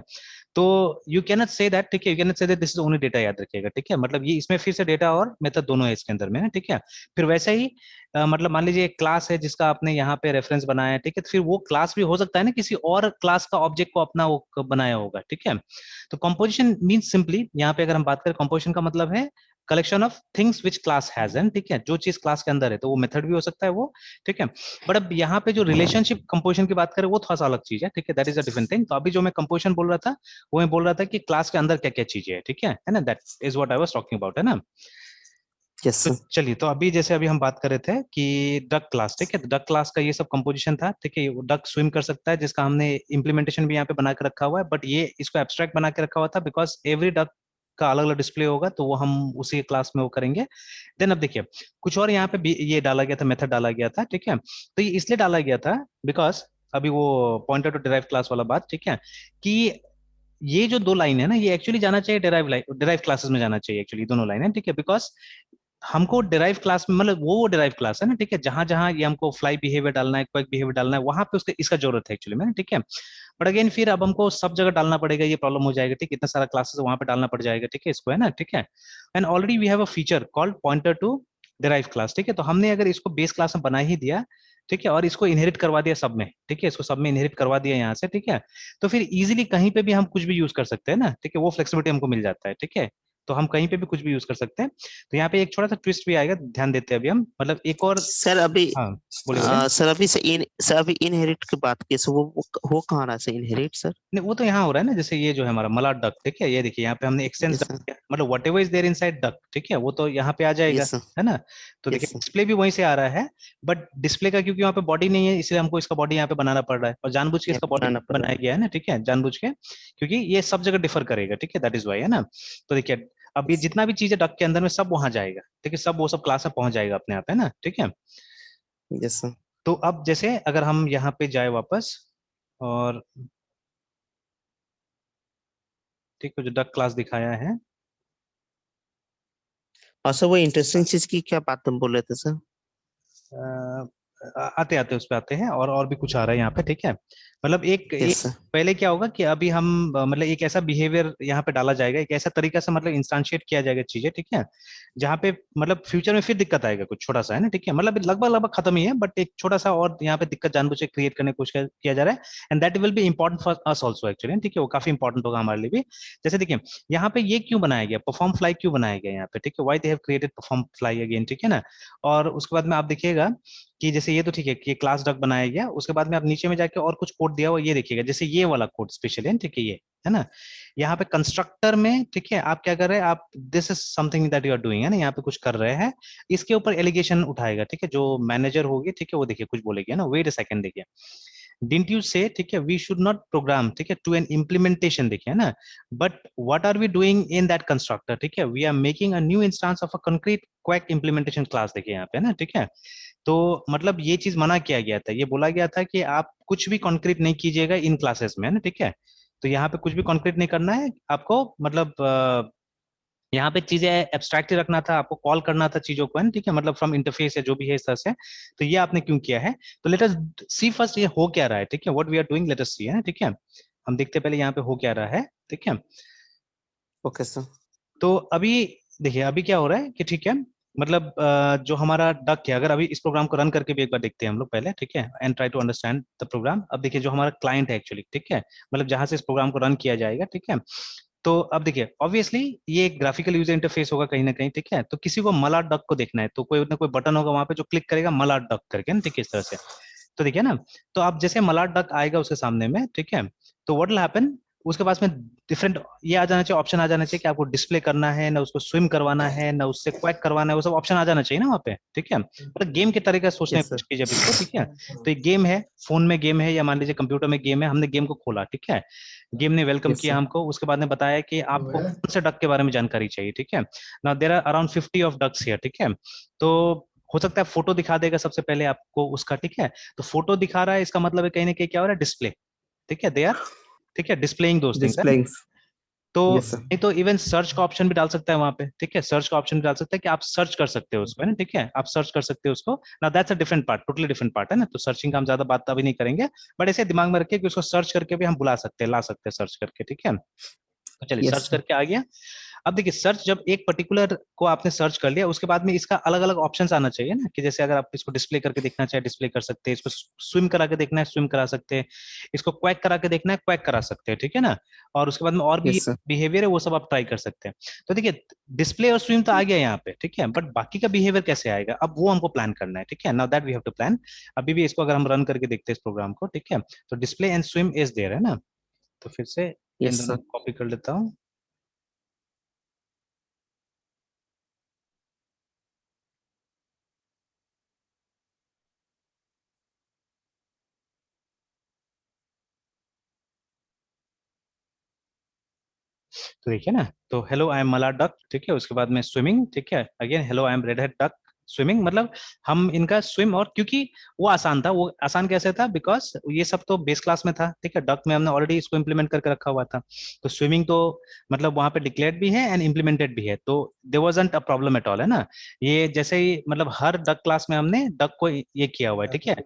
तो you can not say that, ठीक है, you can not say that this is only data, याद रखिएगा, ठीक है, मतलब ये इसमें फिर से डेटा और मेथड दोनों है इसके अंदर में, ठीक है। फिर वैसे ही मतलब मान लीजिए एक क्लास है जिसका आपने यहाँ पे रेफरेंस बनाया है, ठीक है, तो फिर वो क्लास भी हो सकता है ना किसी और क्लास का ऑब्जेक्ट को अपना वो बनाया होगा, ठीक है। तो कंपोजिशन मीन्स सिंपली, यहाँ पे अगर हम बात करें कंपोजिशन का मतलब है collection of things which class has an, ठीक है, जो चीज क्लास के अंदर है, तो वो मेथड भी हो सकता है वो, ठीक है। बट अब यहाँ पे जो रिलेशनशिप कंपोजिशन की बात करें वो थोड़ा सा अलग चीज है, ठीक है, that is a different thing. तो अभी जो मैं कंपोजिशन बोल रहा था, वो मैं बोल रहा था कि क्लास के अंदर क्या क्या चीजें है, ठीक है ना, that is what I was talking about, है ना। यस तो सर। चलिए, तो अभी जैसे अभी हम बात कर रहे थे कि डक क्लास, ठीक है, तो डक क्लास का ये सब कंपोजिशन था, ठीक है, वो डक स्विम कर सकता है, जिसका हमने इंप्लीमेंटेशन भी यहाँ पे बना के रखा हुआ है, बट ये इसको एब्स्ट्रैक्ट बना के रखा हुआ था बिकॉज एवरी डक का अलग अलग डिस्प्ले होगा, तो वो हम उसी क्लास में वो करेंगे। देन अब देखिए कुछ और यहाँ पे भी ये डाला गया था, मेथड डाला गया था, ठीक है, तो ये इसलिए डाला गया था बिकॉज अभी वो पॉइंटर टू डिराइव क्लास वाला बात, ठीक है, कि ये जो दो लाइन है ना, ये एक्चुअली जाना चाहिए डिराइव क्लासेस में जाना चाहिए एक्चुअली, दोनों लाइन है, ठीक है, बिकॉज हमको डिराइव क्लास में, मतलब वो डिराइव क्लास है ना, ठीक है, जहां जहां ये हमको फ्लाई बिहेवियर डालना है, क्वेक बिहेवियर डालना है, वहां पे उसके इसका जरूरत है एक्चुअली में, ठीक है। बट अगेन फिर अब हमको सब जगह डालना पड़ेगा, ये प्रॉब्लम हो जाएगा, ठीक है, इतना सारा क्लासेस वहां पे डालना पड़ जाएगा, ठीक है, इसको, है ना, ठीक है। And already we have a feature called pointer to derive class, ठीक है, तो हमने अगर इसको बेस क्लास में बना ही दिया, ठीक है, और इसको इनहेरिट करवा दिया सब में, ठीक है, इसको सब में इनहेरिट करवा दिया यहाँ से, ठीक है, तो फिर इजीली कहीं पे भी हम कुछ भी यूज कर सकते हैं ना, ठीक है, वो फ्लेक्सिबिलिटी हमको मिल जाता है, ठीक है। तो हम कहीं पे भी कुछ भी यूज कर सकते हैं। तो यहाँ पे एक छोटा सा ट्विस्ट भी आएगा, ध्यान देते हैं अभी हम, मतलब एक और। सर अभी हाँ, बोलिए बोलिए। सर अभी इनहेरिट की बात की, सो वो हो कहाँ रहा है सर इनहेरिट सर? नहीं, वो तो यहाँ हो रहा है ना, जैसे ये जो है हमारा मला डक, ठीक है, ये देखिए यहाँ पे हमने एक्सटेंस डक यस सर। किया, मतलब whatever is there inside duck, ठीक है, वो तो यहाँ पे आ जाएगा, यस सर। है ना। तो यस देखिए सर। डिस्प्ले भी वहीं से आ रहा है, बट डिस्प्ले का क्योंकि वहाँ पे बॉडी नहीं है, इसलिए हमको इसका बॉडी यहाँ पे बनाना पड़ रहा है, और जानबूझ के यहाँ इसका पे बॉडी बनाना पड़ रहा बनाया गया है ना, ठीक है, जानबूझ के, क्योंकि ये सब जगह डिफर करेगा, ठीक है, दैट इज वाई, है ना। तो देखिए अब ये जितना भी चीज है डक के अंदर में सब वहां जाएगा, ठीक है, सब वो सब क्लास में पहुंच जाएगा अपने आप, है ना, ठीक है। है। Yes sir. तो अब जैसे अगर हम यहाँ पे जाए वापस, और ठीक है, जो डक क्लास दिखाया है, और सर वो इंटरेस्टिंग चीज की क्या बात तुम बोल रहे थे सर? आते आते उस पे आते हैं, और भी कुछ आ रहा है यहाँ पे, ठीक है। मतलब एक यस एक सर। पहले क्या होगा कि अभी हम मतलब एक ऐसा बिहेवियर यहाँ पे डाला जाएगा, एक ऐसा तरीका से मतलब इंस्टांशिएट किया जाएगा चीजें, ठीक है, जहाँ पे मतलब फ्यूचर में फिर दिक्कत आएगा कुछ छोटा सा, है ना, ठीक है, मतलब लगभग लगभग खत्म ही है, बट एक छोटा सा और यहाँ पे दिक्कत जानबूझ के क्रिएट करने की कोशिश किया जा रहा है, and that will be important for us also actually, ठीक है, वो काफी इंपॉर्टेंट होगा हमारे लिए भी। जैसे देखिए यहाँ पे ये क्यों बनाया गया, परफॉर्म फ्लाई क्यों बनाया गया यहाँ पे, ठीक है, why they have created perform fly again, ठीक है ना। और उसके बाद में आप देखिएगा कि जैसे ये तो ठीक है कि क्लास डक बनाया गया, उसके बाद में आप नीचे में जाके और कुछ कोड दिया हुआ ये देखिएगा, जैसे ये वाला कोड स्पेशल है, ठीक है, ये है ना, यहाँ पे कंस्ट्रक्टर में, ठीक है, आप क्या कर रहे हैं, आप this is something that you are doing, है ना, यहाँ पे कुछ कर रहे हैं, इसके ऊपर एलिगेशन उठाएगा, ठीक है, जो मैनेजर होगी, ठीक है, वो देखिए कुछ बोलेगी, है ना, वेट अ सेकंड, देखिए डिडंट यू से, ठीक है, वी शुड नॉट प्रोग्राम, ठीक है, टू एन इम्प्लीमेंटेशन, देखिए, है ना, but what are we doing in that constructor, ठीक है, we are making a new instance of a concrete quack implementation class, देखिए यहाँ पे, है ना, ठीक है। तो मतलब ये चीज मना किया गया था, ये बोला गया था कि आप कुछ भी कॉन्क्रीट नहीं कीजिएगा इन क्लासेस में, है ना, ठीक है। तो यहाँ पे कुछ भी कॉन्क्रीट नहीं करना है आपको, मतलब यहाँ पे चीजें एब्स्ट्रैक्ट रखना था, आपको कॉल करना था चीजों को, है ना, ठीक है, मतलब फ्रॉम इंटरफेस या जो भी है इस तरह से। तो ये आपने क्यों किया है? तो लेट अस सी फर्स्ट ये हो क्या रहा है, ठीक है, what we are doing, let us see, है, ठीक है। हम देखते हैं पहले यहाँ पे हो क्या रहा है, ठीक है। Okay sir. तो अभी देखिए अभी क्या हो रहा है कि ठीक है, मतलब जो हमारा डक है, अगर अभी इस प्रोग्राम को रन करके भी एक बार देखते हैं हम लोग पहले, ठीक है, and try to understand the program. अब देखिए जो हमारा क्लाइंट है एक्चुअली, ठीक है, मतलब जहां से इस प्रोग्राम को रन किया जाएगा, ठीक है। तो अब देखिए ऑब्वियसली ये एक ग्राफिकल यूजर इंटरफेस होगा कहीं ना कहीं, ठीक है। तो किसी को मलाट डक को देखना है तो कोई ना कोई बटन होगा वहां पे जो क्लिक करेगा मलाट डक करके ना, ठीक है, इस तरह से। तो देखिए ना, तो आप जैसे मलाट डक आएगा उसके सामने में, ठीक है, तो व्हाट विल हैपन, उसके पास में डिफरेंट ये आ जाना चाहिए, ऑप्शन आ जाना चाहिए कि आपको डिस्प्ले करना है ना, उसको स्विम करवाना है ना, उससे क्वैक करवाना है, वो सब ऑप्शन आ जाना चाहिए ना वहाँ पे, ठीक है। मतलब गेम के तरीके से सोचने की यस सर। कोशिश कीजिए अब इसको, ठीक है। तो एक गेम है, फोन में गेम है या मान लीजिए कंप्यूटर में गेम है, हमने गेम को खोला, ठीक है। गेम ने वेलकम यस किया सर। हमको, उसके बाद ने बताया कि आपको कौन से डक के बारे में जानकारी चाहिए, ठीक है। Now there are around 50 of ducks here, ठीक है। तो हो सकता है फोटो दिखा देगा सबसे पहले आपको उसका, ठीक है। तो फोटो दिखा रहा है, इसका मतलब है कहीं ना कहीं क्या हो रहा है, डिस्प्ले, ठीक है, दे आर, ठीक है, डिस्प्लेइंग दोस थिंग्स, है ना। डिस्प्लेइंग। तो यस सर। नहीं तो इवन सर्च का ऑप्शन भी डाल सकता है वहां पे, ठीक है, सर्च का ऑप्शन भी डाल सकता है कि आप सर्च कर सकते हो उसको, है ना, ठीक है, आप सर्च कर सकते हो उसको। ना that's a different part, totally different part, है ना। तो सर्चिंग का हम ज्यादा बात अभी नहीं करेंगे, बट ऐसे दिमाग में रखिए कि उसको सर्च करके भी हम बुला सकते हैं, ला सकते हैं सर्च करके, ठीक है। तो चलिए यस सर्च सर। करके आ गया। अब देखिए सर्च जब एक पर्टिकुलर को आपने सर्च कर लिया, उसके बाद में इसका अलग अलग ऑप्शंस आना चाहिए ना, कि जैसे अगर आप इसको डिस्प्ले करके देखना चाहे डिस्प्ले कर सकते हैं, इसको स्विम करा के देखना है स्विम करा सकते हैं, इसको क्वैक करा के देखना है क्वैक करा सकते हैं, ठीक है ना। और उसके बाद में और भी यस सर। बिहेवियर है वो सब आप ट्राई कर सकते हैं। तो देखिए डिस्प्ले और स्विम तो आ गया यहाँ पे, ठीक है, बट बाकी का बिहेवियर कैसे आएगा अब वो हमको प्लान करना है, ठीक है। Now that we have to plan. अभी भी इसको अगर हम रन करके देखते हैं इस प्रोग्राम को, ठीक है, तो display and swim is there, है ना। तो फिर से इन यस दोनों सर। को कॉपी कर लेता हूँ। तो देखिए ना, तो hello I am mallard duck, ठीक है, उसके बाद में स्विमिंग, ठीक है, again hello I am red head duck swimming, मतलब हम इनका स्विम, और क्योंकि वो आसान था, वो आसान कैसे था, बिकॉज ये सब तो बेस क्लास में था, ठीक है, डक में हमने ऑलरेडी इसको इम्प्लीमेंट करके रखा हुआ था। तो स्विमिंग तो मतलब वहां पे डिक्लेयर्ड भी है एंड इम्प्लीमेंटेड भी है, तो there wasn't a problem at all, है ना। ये जैसे ही मतलब हर डक क्लास में हमने डक को ये किया हुआ है, ठीक है,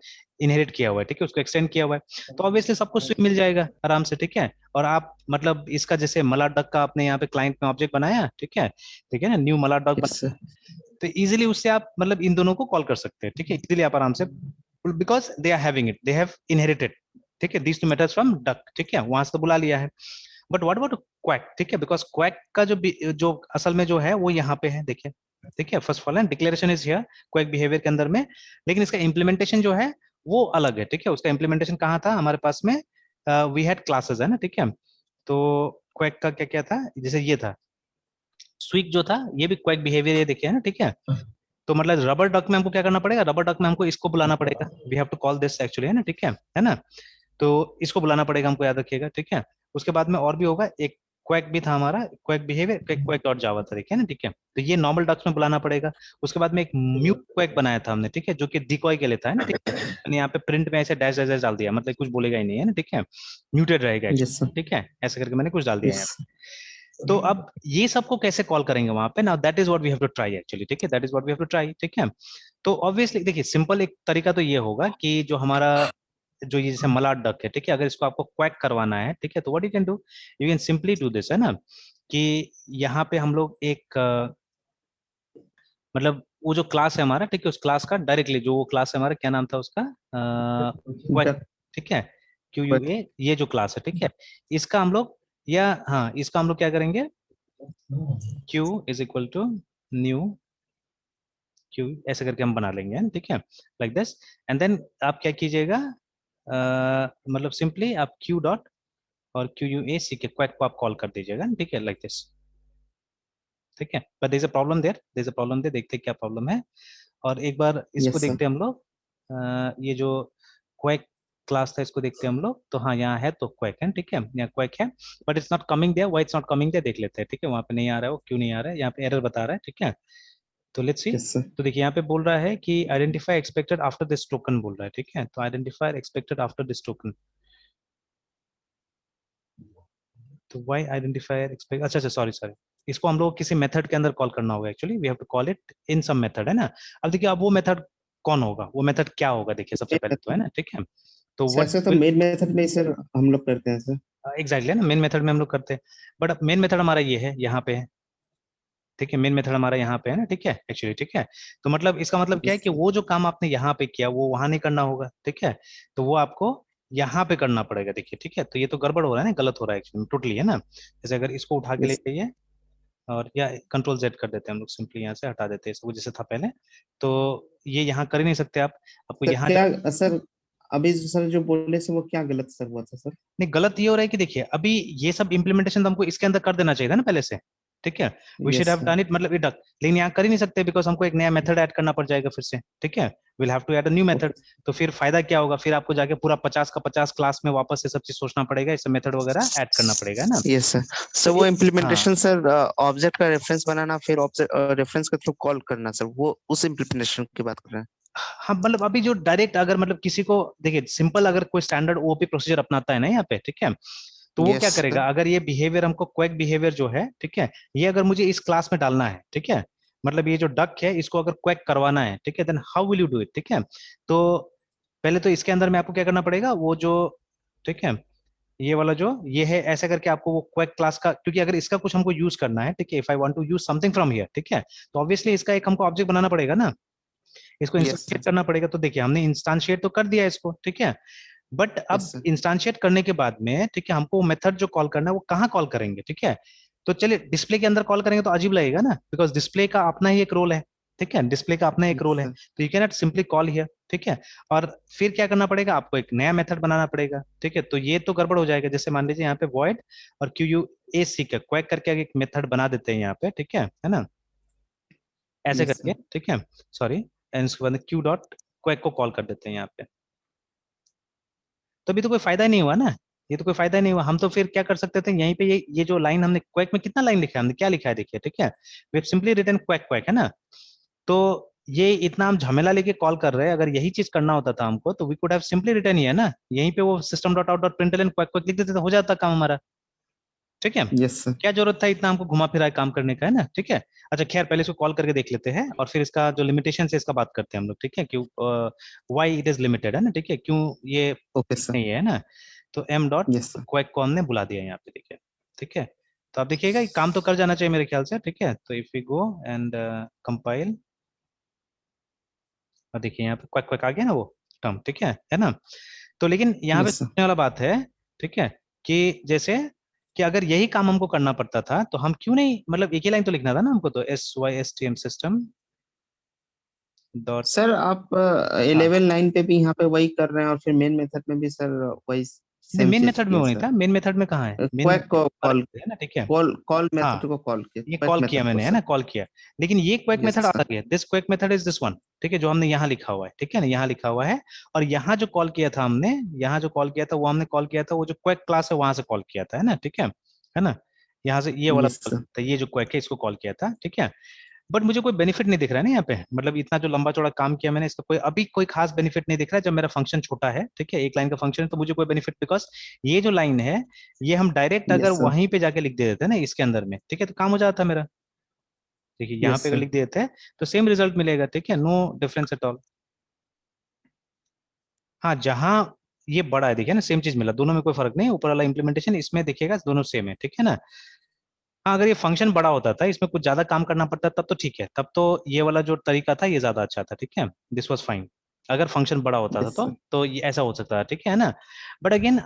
इनहेरिट किया हुआ है, ठीक है, उसको एक्सटेंड किया हुआ है, तो ऑब्वियसली सबको स्विम मिल जाएगा आराम से, ठीक है। और आप मतलब इसका जैसे मला डक का आपने यहाँ पे क्लाइंट में ऑब्जेक्ट बनाया, ठीक है ना, न्यू मला डक यस बना, सर। तो इजीली उससे आप मतलब इन दोनों को कॉल कर सकते हैं, ठीक है, इजीली आप आराम से, because they are having it, they have inherited, ठीक है, this two methods from duck, ठीक है, वहां से तो बुला लिया है। बट व्हाट अबाउट क्वैक, ठीक है, बिकॉज क्वैक का जो असल में जो है वो यहाँ पे है, देखिए, ठीक है, first of all declaration is here quack behaviour के अंदर में, लेकिन इसका इम्प्लीमेंटेशन जो है वो अलग है, ठीक है। उसका इम्प्लीमेंटेशन कहाँ था हमारे पास में, वी हैड क्लासेस, है ना, ठीक है। तो क्वैक का क्या क्या था, जैसे ये था स्वीक जो था, ये भी क्वैक बिहेवियर ये देखिए, है ना, ठीक है। तो मतलब रबर डक में हमको क्या करना पड़ेगा, रबर डक में हमको इसको बुलाना पड़ेगा, we have to call this actually, है ना, ठीक है ना। तो इसको बुलाना पड़ेगा हमको, याद रखिएगा, ठीक है। उसके बाद में और भी होगा एक क्वैक भी था हमारा, क्वैक बिहेवियर क्वैक डॉट जावा था, देखिए ना, ठीक है। तो ये नॉर्मल डक्स में बुलाना पड़ेगा। उसके बाद में एक म्यूट क्वैक बनाया था हमने, ठीक है, जो कि डिकॉय के लिए था, है ना, ठीक है। मैंने यहाँ पे प्रिंट में ऐसे डैश डैश डैश डाल दिया, मतलब कुछ बोलेगा ही नहीं, है ना, ठीक है, म्यूटेड रहेगा यस सर। एक्चुअली, ठीक है, ऐसे करके मैंने कुछ डाल दिया यस। यहाँ पे। तो अब ये सबको कैसे कॉल करेंगे वहां पे ना, that is what we have to try actually, ठीक है, that is what we have to try, ठीक है। तो ऑब्वियसली देखिए सिंपल एक तरीका तो ये होगा कि जो हमारा जो ये जैसे मलाड डक है, ठीक है, अगर इसको आपको क्वैक करवाना है, ठीक है, तो what you can do, you can simply do this, है ना, कि यहाँ पे हम लोग एक मतलब वो जो क्लास है हमारा, ठीक है, उस क्लास का डायरेक्टली जो वो क्लास है हमारा, क्या नाम था उसका, क्वैक, डक। ठीक है, क्यू यू क्वैक। ए, ये जो क्लास है, ठीक है, इसका हम लोग, या हाँ इसका हम लोग क्या करेंगे, Q is equal to new Q, ऐसे करके हम बना लेंगे, है ना, ठीक है, लाइक दिस। एंड देन आप क्या कीजिएगा, मतलब सिंपली आप क्यू डॉट और क्यू यू ए सी के क्वैक को आप कॉल कर दीजिएगा, ठीक है, लाइक दिस, ठीक है। But there is a problem there, there is a problem there, देखते हैं क्या प्रॉब्लम है। और एक बार इसको यस सर। देखते हैं हम लोग, ये जो क्वैक क्लास था इसको देखते हैं हम लोग, तो हाँ यहाँ है, तो क्वैक है, ठीक है, यहाँ क्वैक है, but it's not coming there, why it's not coming there देख लेते हैं, ठीक है, वहाँ पे नहीं आ रहा है वो, क्यों नहीं आ रहा है, यहाँ पे एरर बता रहा है, ठीक है। तो लेट्स सी। Yes sir. तो देखिए यहाँ पे बोल रहा है कि identify expected after this token बोल रहा है, ठीक है, तो identify expected after this token, तो व्हाई आइडेंटिफायर एक्सपेक्ट, अच्छा अच्छा, सॉरी सॉरी, इसको हम लोग किसी मेथड के अंदर कॉल करना होगा actually, we have to call it in some method, है ना। अब देखिए अब वो मेथड कौन होगा, वो मेथड क्या होगा, देखिए सबसे पहले तो, है ना, ठीक है। तो सर व्हाट ऐसा तो विल, मेन मेथड में सर हम लोग करते हैं सर। एग्जैक्टली है ना, मेन मेथड में हम लोग करते हैं। बट अब मेन मेथड हमारा ये है, यहाँ पे है, ठीक है, मेन मेथड हमारा यहाँ पे है ना, ठीक है एक्चुअली, ठीक है। तो मतलब इसका मतलब क्या है यस कि सर। वो जो काम आपने यहाँ पे किया वो वहां नहीं करना होगा, ठीक है। तो वो आपको यहाँ पे करना पड़ेगा, देखिए, ठीक है। तो ये तो गड़बड़ हो रहा है ना, गलत हो रहा है एक्चुअली टोटली, है ना। जैसे अगर इसको उठा के ले यस जाइए, और या कंट्रोल जेड कर देते हैं हम लोग, सिंपली यहाँ से हटा देते हैं इसको जैसे था पहले। तो ये यहाँ कर ही नहीं सकते आप, आपको सर यहाँ क्या सर, अभी सर जो बोले से वो क्या गलत सर हुआ था सर? नहीं, गलत ये हो रहा है कि देखिए अभी ये सब इंप्लीमेंटेशन तो हमको इसके अंदर कर देना चाहिए था ना पहले से, ठीक है। We should yes have sir. Done it, मतलब इट, लेकिन यहाँ कर ही नहीं सकते बिकॉज हमको एक नया मेथड ऐड करना पड़ जाएगा फिर से, ठीक है। Will have to add a new method. Okay. तो फिर फायदा क्या होगा, फिर आपको जाके पूरा 50 का 50 क्लास में वापस से सब चीज सोचना पड़ेगा, इस मेथड वगैरह ऐड करना पड़ेगा, है ना। Yes sir. तो सर वो हाँ इम्प्लीमेंटेशन सर, ऑब्जेक्ट का रेफरेंस बनाना फिर ऑब्जेक्ट रेफरेंस के थ्रू कॉल करना सर, वो उस इम्प्लीमेंटेशन की बात कर रहे हैं? हाँ, मतलब अभी जो डायरेक्ट अगर मतलब किसी को देखिए सिंपल, अगर कोई स्टैंडर्ड ओओपी प्रोसीजर अपनाता है ना यहाँ पे, ठीक है, तो वो यस क्या सर। करेगा, अगर ये बिहेवियर हमको क्वेक बिहेवियर जो है, ठीक है, ये अगर मुझे इस क्लास में डालना है, ठीक है, मतलब ये जो डक है इसको अगर क्वेक करवाना है, ठीक है, then how will you do it, ठीक है। तो पहले तो इसके अंदर में आपको क्या करना पड़ेगा, वो जो, ठीक है, ये वाला जो ये है, ऐसा करके आपको वो क्वेक क्लास का, क्योंकि अगर इसका कुछ हमको यूज करना है, ठीक है, if I want to use something from here, ठीक है, तो ऑब्वियसली इसका एक हमको ऑब्जेक्ट बनाना पड़ेगा ना, इसको यस इंस्टांशिएट सर। करना पड़ेगा। तो देखिए हमने इंस्टांशिएट तो कर दिया इसको, ठीक है, बट यस अब सर। इंस्टांशिएट करने के बाद में, ठीक है, हमको मेथड जो कॉल करना है वो कहाँ कॉल करेंगे, ठीक है। तो चलिए डिस्प्ले के अंदर कॉल करेंगे तो अजीब लगेगा ना, बिकॉज डिस्प्ले का अपना ही एक रोल है, ठीक है, डिस्प्ले का अपना एक यस रोल है, सर। तो you can not simply call here, ठीक है। और फिर क्या करना पड़ेगा, आपको एक नया मेथड बनाना पड़ेगा, ठीक है। तो ये तो गड़बड़ हो जाएगा, जैसे मान लीजिए यहाँ पे वॉइड और क्यू यू ए सी का क्वैक करके एक मेथड बना देते हैं यहाँ पे, ठीक है ना, ऐसे यस करके, सर। ठीक है, सॉरी, एंड उसके बाद क्यू डॉट क्वैक को कॉल कर देते हैं यहाँ पे। तो अभी तो कोई फायदा ही नहीं हुआ ना, ये तो कोई फायदा ही नहीं हुआ। हम तो फिर क्या कर सकते थे, यहीं पे ये जो लाइन हमने क्वैक में कितना लाइन लिखा है, हमने क्या लिखा है देखिए, ठीक है, we have simply written quack quack, है ना। तो ये इतना हम झमेला लेके कॉल कर रहे हैं, अगर यही चीज करना होता था हमको तो we could have simply written ही, है ना, यहीं पे वो system dot out dot println quack quack लिख देते तो हो जाता काम हमारा, ठीक है। Yes sir. क्या जरूरत था इतना हमको घुमा फिरा के काम करने का, है ना, ठीक है। अच्छा खैर पहले इसको कॉल करके देख लेते हैं और फिर इसका जो लिमिटेशन है इसका बात करते हैं हम लोग, ठीक है, क्यों वाई इट इज लिमिटेड, है ना, ठीक है, क्यों ये ओके सर। नहीं है ना। तो M dot yes sir. Quack को हमने बुला दिया यहाँ पे, देखिए, ठीक है। तो आप देखिएगा ये काम तो कर जाना चाहिए मेरे ख्याल से, ठीक है। तो if we go and compile, और देखिए यहाँ पे क्वैक क्वैक आ गया ना वो टर्म, ठीक है ना। तो लेकिन यहाँ पे यस सर। सोचने वाला बात है, ठीक है, कि जैसे कि अगर यही काम हमको करना पड़ता था तो हम क्यों नहीं, मतलब एक ही लाइन तो लिखना था ना हमको, तो S Y S T M system dot, sir आप हाँ, 11 लाइन पे भी यहाँ पे वही कर रहे हैं और फिर मेन मेथड में भी सर वही नहीं सेम मेन चीज मेथड में किए वो नहीं सर। था, मेन मेथड में कहाँ है, मेन क्वैक मेथड को कॉल, है ना, ठीक है। कॉल कॉल हाँ, मेथड को कॉल किए, ये क्वैक कॉल किया मेथड को मैंने, है सर। ना, कॉल किया। लेकिन ये क्वेक यस मेथड सर। अलग है, this quake method is this one, ठीक है, जो हमने यहाँ लिखा हुआ है, ठीक है ना, यहाँ लिखा हुआ है। और यहाँ जो कॉल किया था हमने, यहाँ जो कॉल किया था वो हमने कॉल किया था वो जो क्वेक क्लास है वहां से कॉल किया था, है ना, ठीक है ना। यहाँ से ये वाला यस कॉल सर। था, ये जो क्वेक है इसको कॉल किया था, ठीक है। बट मुझे कोई बेनिफिट नहीं दिख रहा है ना यहाँ पे, मतलब इतना जो लंबा चौड़ा काम किया मैंने, इसका कोई अभी कोई खास बेनिफिट नहीं दिख रहा है जब मेरा फंक्शन छोटा है, ठीक है, एक लाइन का फंक्शन है तो मुझे कोई बेनिफिट, बिकॉज ये जो लाइन है ये हम डायरेक्ट अगर यस सर। वहीं पे जाके लिख दे देते हैं ना इसके अंदर में, ठीक है, तो काम हो जाता मेरा। देखिए यहाँ यस पे अगर सर। लिख देते हैं तो सेम रिजल्ट मिलेगा, ठीक है, नो डिफरेंस एट ऑल। हाँ, जहाँ ये बड़ा है देखिए ना, सेम चीज मिला, दोनों में कोई फर्क नहीं, ऊपर वाला इंप्लीमेंटेशन इसमें देखिएगा दोनों सेम है, ठीक है ना। हाँ, अगर ये फंक्शन बड़ा होता था, इसमें कुछ ज्यादा काम करना पड़ता तब तो ठीक है, तब तो ये वाला जो तरीका था ये ज्यादा अच्छा था, ठीक है, दिस वाज फाइन। अगर फंक्शन बड़ा होता था यस सर। तो ये ऐसा हो सकता था, ठीक है ना। बट अगेन,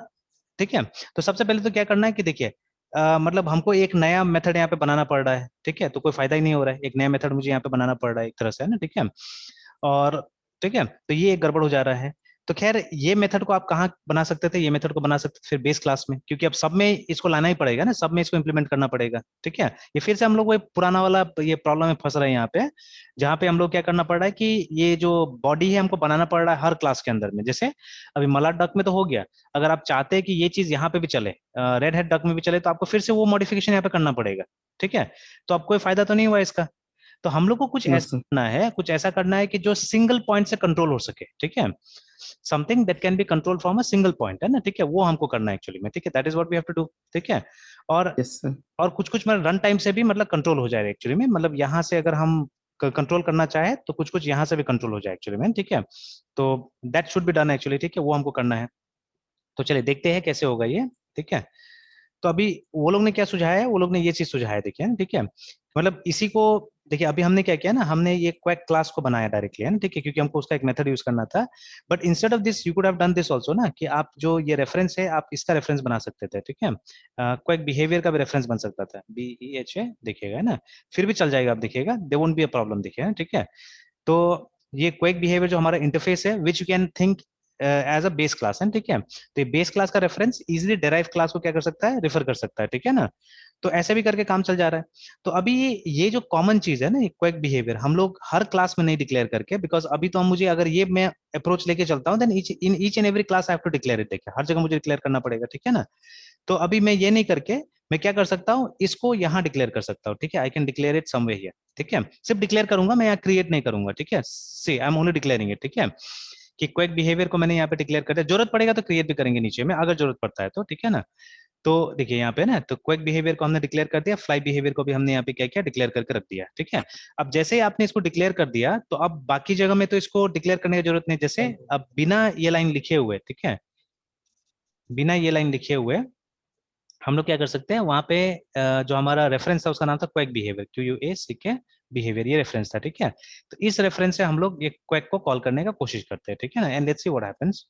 ठीक है, तो सबसे पहले तो क्या करना है कि देखिए मतलब हमको एक नया मेथड यहाँ पे बनाना पड़ रहा है, ठीक है, तो कोई फायदा ही नहीं हो रहा है, एक नया मेथड मुझे यहाँ पे बनाना पड़ रहा है एक तरह से, है ना, ठीक है। और ठीक है, तो ये एक गड़बड़ हो जा रहा है। तो खैर ये मेथड को आप कहाँ बना सकते थे, ये मेथड को बना सकते थे फिर बेस क्लास में, क्योंकि अब सब में इसको लाना ही पड़ेगा ना, सब में इसको इम्प्लीमेंट करना पड़ेगा, ठीक है। ये फिर से हम लोग वो पुराना वाला ये प्रॉब्लम में फंस रहे हैं यहाँ पे, जहाँ पे हम लोग क्या करना पड़ रहा है कि ये जो बॉडी है हमको बनाना पड़ रहा है हर क्लास के अंदर में, जैसे अभी मला डक में तो हो गया। अगर आप चाहते हैं कि ये चीज यहाँ पे भी चले, रेड हेड डक में भी चले, तो आपको फिर से वो मॉडिफिकेशन यहाँ पे करना पड़ेगा, ठीक है। तो अब कोई फायदा तो नहीं हुआ इसका। तो हम लोग को कुछ नो ऐसा सर। करना है, कुछ ऐसा करना है कि जो सिंगल पॉइंट से कंट्रोल हो सके, ठीक है, something that can be control from a single point, है ना, ठीक है, वो हमको करना है एक्चुअली में, ठीक है, that is what we have to do, ठीक है। और यस सर। कुछ कुछ मतलब रन टाइम से भी मतलब कंट्रोल हो जाए एक्चुअली में, मतलब यहाँ से अगर हम कंट्रोल करना चाहे तो कुछ कुछ यहाँ से भी कंट्रोल हो जाए एक्चुअली में, ठीक है। तो that should be done actually, ठीक है, वो हमको करना है। तो चलिए देखते हैं कैसे होगा ये, ठीक है। तो अभी वो लोग ने क्या सुझाया है, वो लोग ने ये चीज सुझाया, देखिए, ठीक है। मतलब इसी को देखिए, अभी हमने क्या किया ना, हमने ये क्वेक क्लास को बनाया डायरेक्टली, है ना, ठीक है, क्योंकि हमको उसका एक मेथड यूज करना था। But instead of this you could have done this also ना, कि आप जो ये रेफरेंस है आप इसका रेफरेंस बना सकते थे, ठीक है। क्वेक बिहेवियर का भी रेफरेंस बन सकता था, BEHA देखिएगा, है ना, फिर भी चल जाएगा, आप देखिएगा, they won't be a problem, देखिएगा, ठीक है। तो ये क्वेक बिहेवियर जो हमारा इंटरफेस है, which you can think as a base class है, ठीक है। तो ये बेस क्लास का रेफरेंस इजिली डेराइव क्लास को क्या कर सकता है, रेफर कर सकता है, ठीक है ना। तो ऐसे भी करके काम चल जा रहा है। तो अभी ये जो कॉमन चीज है ना, क्वेक बिहेवियर हम लोग हर क्लास में नहीं डिक्लेयर करके, बिकॉज अभी तो हम मुझे अगर ये मैं अप्रोच लेके चलता हूँ, then each and every class I have to declare it, देखिए हर जगह मुझे डिक्लेयर करना पड़ेगा, ठीक है ना। तो अभी मैं ये नहीं करके मैं क्या कर सकता हूँ, इसको यहाँ डिक्लेयर कर सकता हूँ, ठीक है। I can declare it some way here, ठीक है, सिर्फ डिक्लेयर करूंगा मैं, यहाँ क्रिएट नहीं करूंगा, ठीक है। See I am only declaring it, ठीक है, कि क्वेक बिहेवियर को मैंने यहाँ पे डिक्लेयर कर दिया, जरूरत पड़ेगा तो क्रिएट भी करेंगे नीचे में, अगर जरूरत पड़ता है तो, ठीक है ना। तो देखिए यहाँ पे ना, तो क्वेक बिहेवियर को हमने डिक्लेयर कर दिया, फ्लाई बिहेवियर को भी हमने यहाँ पे क्या किया, डिक्लेयर करके रख दिया, ठीक है। अब जैसे ही आपने इसको डिक्लेयर कर दिया, तो अब बाकी जगह में तो इसको डिक्लेयर करने की जरूरत नहीं, जैसे अब बिना ये लाइन लिखे हुए, ठीक है, बिना ये लाइन लिखे हुए हम लोग क्या कर सकते हैं, वहां पे जो हमारा रेफरेंस था उसका नाम था क्वेक बिहेवियर, QUACK बिहेवियर, ये रेफरेंस था, ठीक है। तो इस रेफरेंस से हम लोग ये क्वेक को कॉल करने का कोशिश करते हैं, ठीक है ना, and let's see what happens.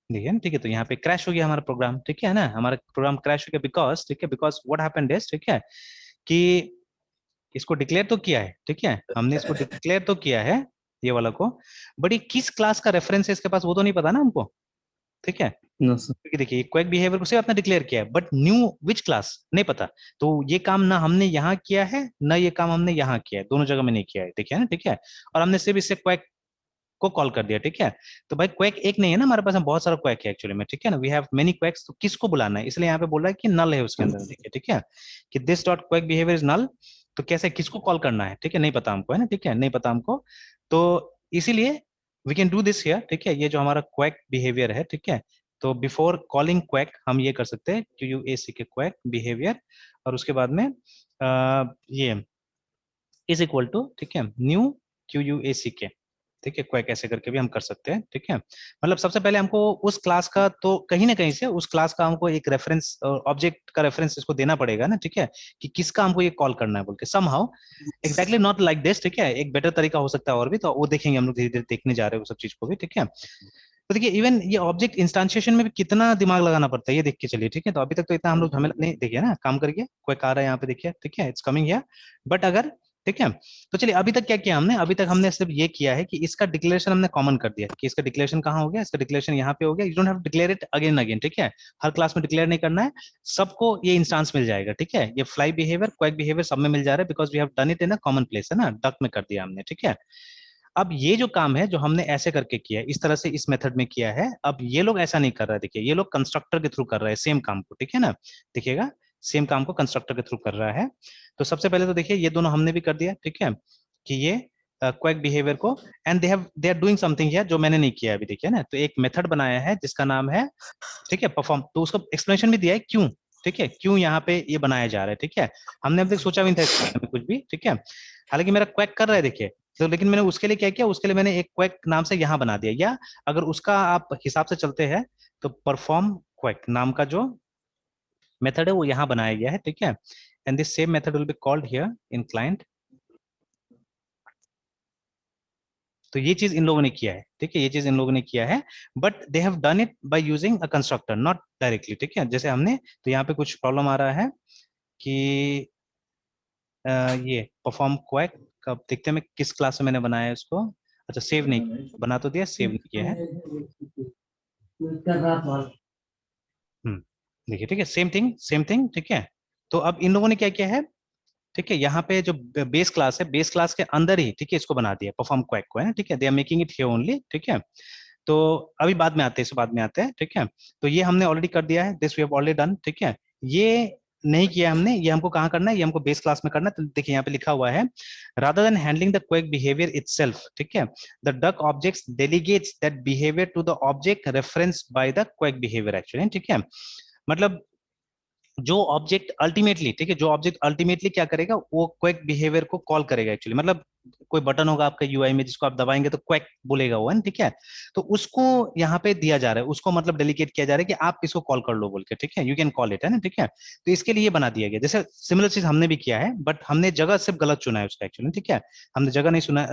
देखिए ना, ठीक है, तो यहाँ पे क्रैश हो गया हमारा प्रोग्राम, ठीक है ना, हमारा प्रोग्राम क्रैश हो गया बिकॉज, ठीक है, बिकॉज व्हाट हैपेंड इज, ठीक है, कि इसको डिक्लेयर तो किया है, ठीक है, हमने इसको डिक्लेयर तो किया है ये वाला को, बट ये किस क्लास का रेफरेंस है इसके पास वो तो नहीं पता ना हमको, ठीक है। No sir. क्योंकि देखिए क्वेक बिहेवियर को सिर्फ आपने डिक्लेयर किया है, बट न्यू विच क्लास नहीं पता। तो ये काम ना हमने यहाँ किया है, ना ये काम हमने यहाँ किया है, दोनों जगह में नहीं किया है, देखिए ना, ठीक है। और हमने सिर्फ इससे क्वेक को कॉल कर दिया, ठीक है। तो भाई क्वेक एक नहीं है ना हमारे पास में, बहुत सारा क्वेक है एक्चुअली में, ठीक है ना, वी हैव मेनी क्वेक्स, तो किसको बुलाना है, इसलिए यहाँ पे बोल रहा है कि नल है उसके अंदर, देखिए, ठीक है, कि this dot quack behaviour is null. तो कैसे किसको कॉल करना है, ठीक है, नहीं पता हमको, है ना, ठीक है, नहीं पता हमको। तो इसीलिए we can do this here, ठीक है, ये जो हमारा क्वेक बिहेवियर है, ठीक है। तो बिफोर कॉलिंग क्वेक हम ये कर सकते हैं, QUACK क्वेक बिहेवियर, और उसके बाद में ये इज इक्वल टू, ठीक है, न्यू QUACK, ठीक है, क्वेक ऐसे करके भी हम कर सकते हैं, ठीक है। मतलब सबसे पहले हमको उस क्लास का, तो कहीं ना कहीं से उस क्लास का हमको एक रेफरेंस, ऑब्जेक्ट का रेफरेंस इसको देना पड़ेगा ना, ठीक है, कि किसका हमको ये कॉल करना है बोल के, somehow exactly not like this, ठीक है, एक बेटर तरीका हो सकता है और भी, तो वो देखेंगे हम लोग, धीरे धीरे देखने जा रहे हैं वो सब चीज को भी, ठीक है। तो देखिए इवन ये ऑब्जेक्ट इंस्टांशिएशन में भी कितना दिमाग लगाना पड़ता है ये देख के चलिए, ठीक है। तो अभी तक तो इतना हम लोग झमेला नहीं, देखिए ना, काम करिए, कोई आ रहा है यहाँ पे, देखिए, ठीक है, इट्स कमिंग हियर, बट अगर, ठीक है। तो चलिए अभी तक क्या किया हमने, अभी तक हमने सिर्फ ये किया है कि इसका डिक्लेरेशन हमने कॉमन कर दिया, कि इसका डिक्लेरेशन कहाँ हो गया, इसका डिक्लेरेशन यहाँ पे हो गया, you don't have to declare it again again, ठीक है, हर क्लास में डिक्लेयर नहीं करना है, सबको ये इंस्टांस मिल जाएगा, ठीक है, ये फ्लाई बिहेवियर क्वेक बिहेवियर सब में मिल जा रहा है, because we have done it in a common place, है ना, डक में कर दिया हमने, ठीक है। अब ये जो काम है जो हमने ऐसे करके किया है, इस तरह से इस मेथड में किया है, अब ये लोग ऐसा नहीं कर रहे हैं, देखिए ये लोग कंस्ट्रक्टर के थ्रू कर रहे हैं सेम काम को, ठीक है ना, देखिएगा, सेम काम को कंस्ट्रक्टर के थ्रू कर रहा है। तो सबसे पहले तो देखिए ये दोनों हमने भी कर दिया, ठीक है, कि ये क्वेक बिहेवियर को, and they are doing something here जो मैंने नहीं किया अभी, देखिए ना, तो एक मेथड बनाया है जिसका नाम है, ठीक है, परफॉर्म, तो उसको एक्सप्लेनेशन भी दिया है क्यों, ठीक है, क्यों यहाँ पे ये बनाया जा रहा है, ठीक है। हमने अब तक सोचा भी नहीं था इसके बारे में कुछ भी, ठीक है, हालांकि मेरा क्वेक कर रहा है, देखिए, तो लेकिन मैंने उसके लिए क्या किया, उसके लिए मैंने एक क्वेक नाम से यहाँ बना दिया, या अगर उसका आप हिसाब से चलते हैं तो परफॉर्म क्वेक नाम का जो मेथड है वो यहाँ बनाया गया है, ठीक है, and this same method will be called here in client. तो ये चीज इन लोगों ने किया है, ठीक है, ये चीज इन लोगों ने किया है, but they have done it by using a constructor, not directly, ठीक है, जैसे हमने, तो यहाँ पे कुछ प्रॉब्लम आ रहा है कि ये परफॉर्म क्वेक, कब देखते हैं मैं किस क्लास में मैंने बनाया है इसको, अच्छा सेव नहीं किया, बना तो दिया, सेव नहीं किया है। हम्म, देखिए, ठीक है, सेम थिंग, ठीक है। तो अब इन लोगों ने क्या किया है, ठीक है, यहाँ पे जो बेस क्लास है, बेस क्लास के अंदर ही, ठीक है, इसको बना दिया परफॉर्म क्वेक को, है ना, ठीक है, they are making it here only, ठीक है। तो अभी बाद में आते हैं, इस बाद में आते हैं, ठीक है। तो ये हमने ऑलरेडी कर दिया है, this we have already done, ठीक है। ये नहीं किया हमने, ये हमको कहाँ करना है, ये हमको बेस क्लास में करना है। तो देखिए यहाँ पे लिखा हुआ है, rather than handling the quack behaviour itself, ठीक है, the duck objects delegates that behaviour to the object reference by the quack behaviour actually, ठीक है। मतलब जो ऑब्जेक्ट अल्टीमेटली, ठीक है, जो ऑब्जेक्ट अल्टीमेटली क्या करेगा, वो क्वेक बिहेवियर को कॉल करेगा एक्चुअली। मतलब कोई बटन होगा आपका यूआई में जिसको आप दबाएंगे तो क्वेक बोलेगा वो, है ना, ठीक है। तो उसको यहाँ पे दिया जा रहा है, उसको मतलब डेलीगेट किया जा रहा है कि आप इसको कॉल कर लो बोल के, ठीक है, यू कैन कॉल इट, है ना, ठीक है। तो इसके लिए बना दिया गया, जैसे सिमिलर चीज हमने भी किया है, बट हमने जगह सिर्फ गलत चुना है उसका एक्चुअली, ठीक है। हमने जगह नहीं सुना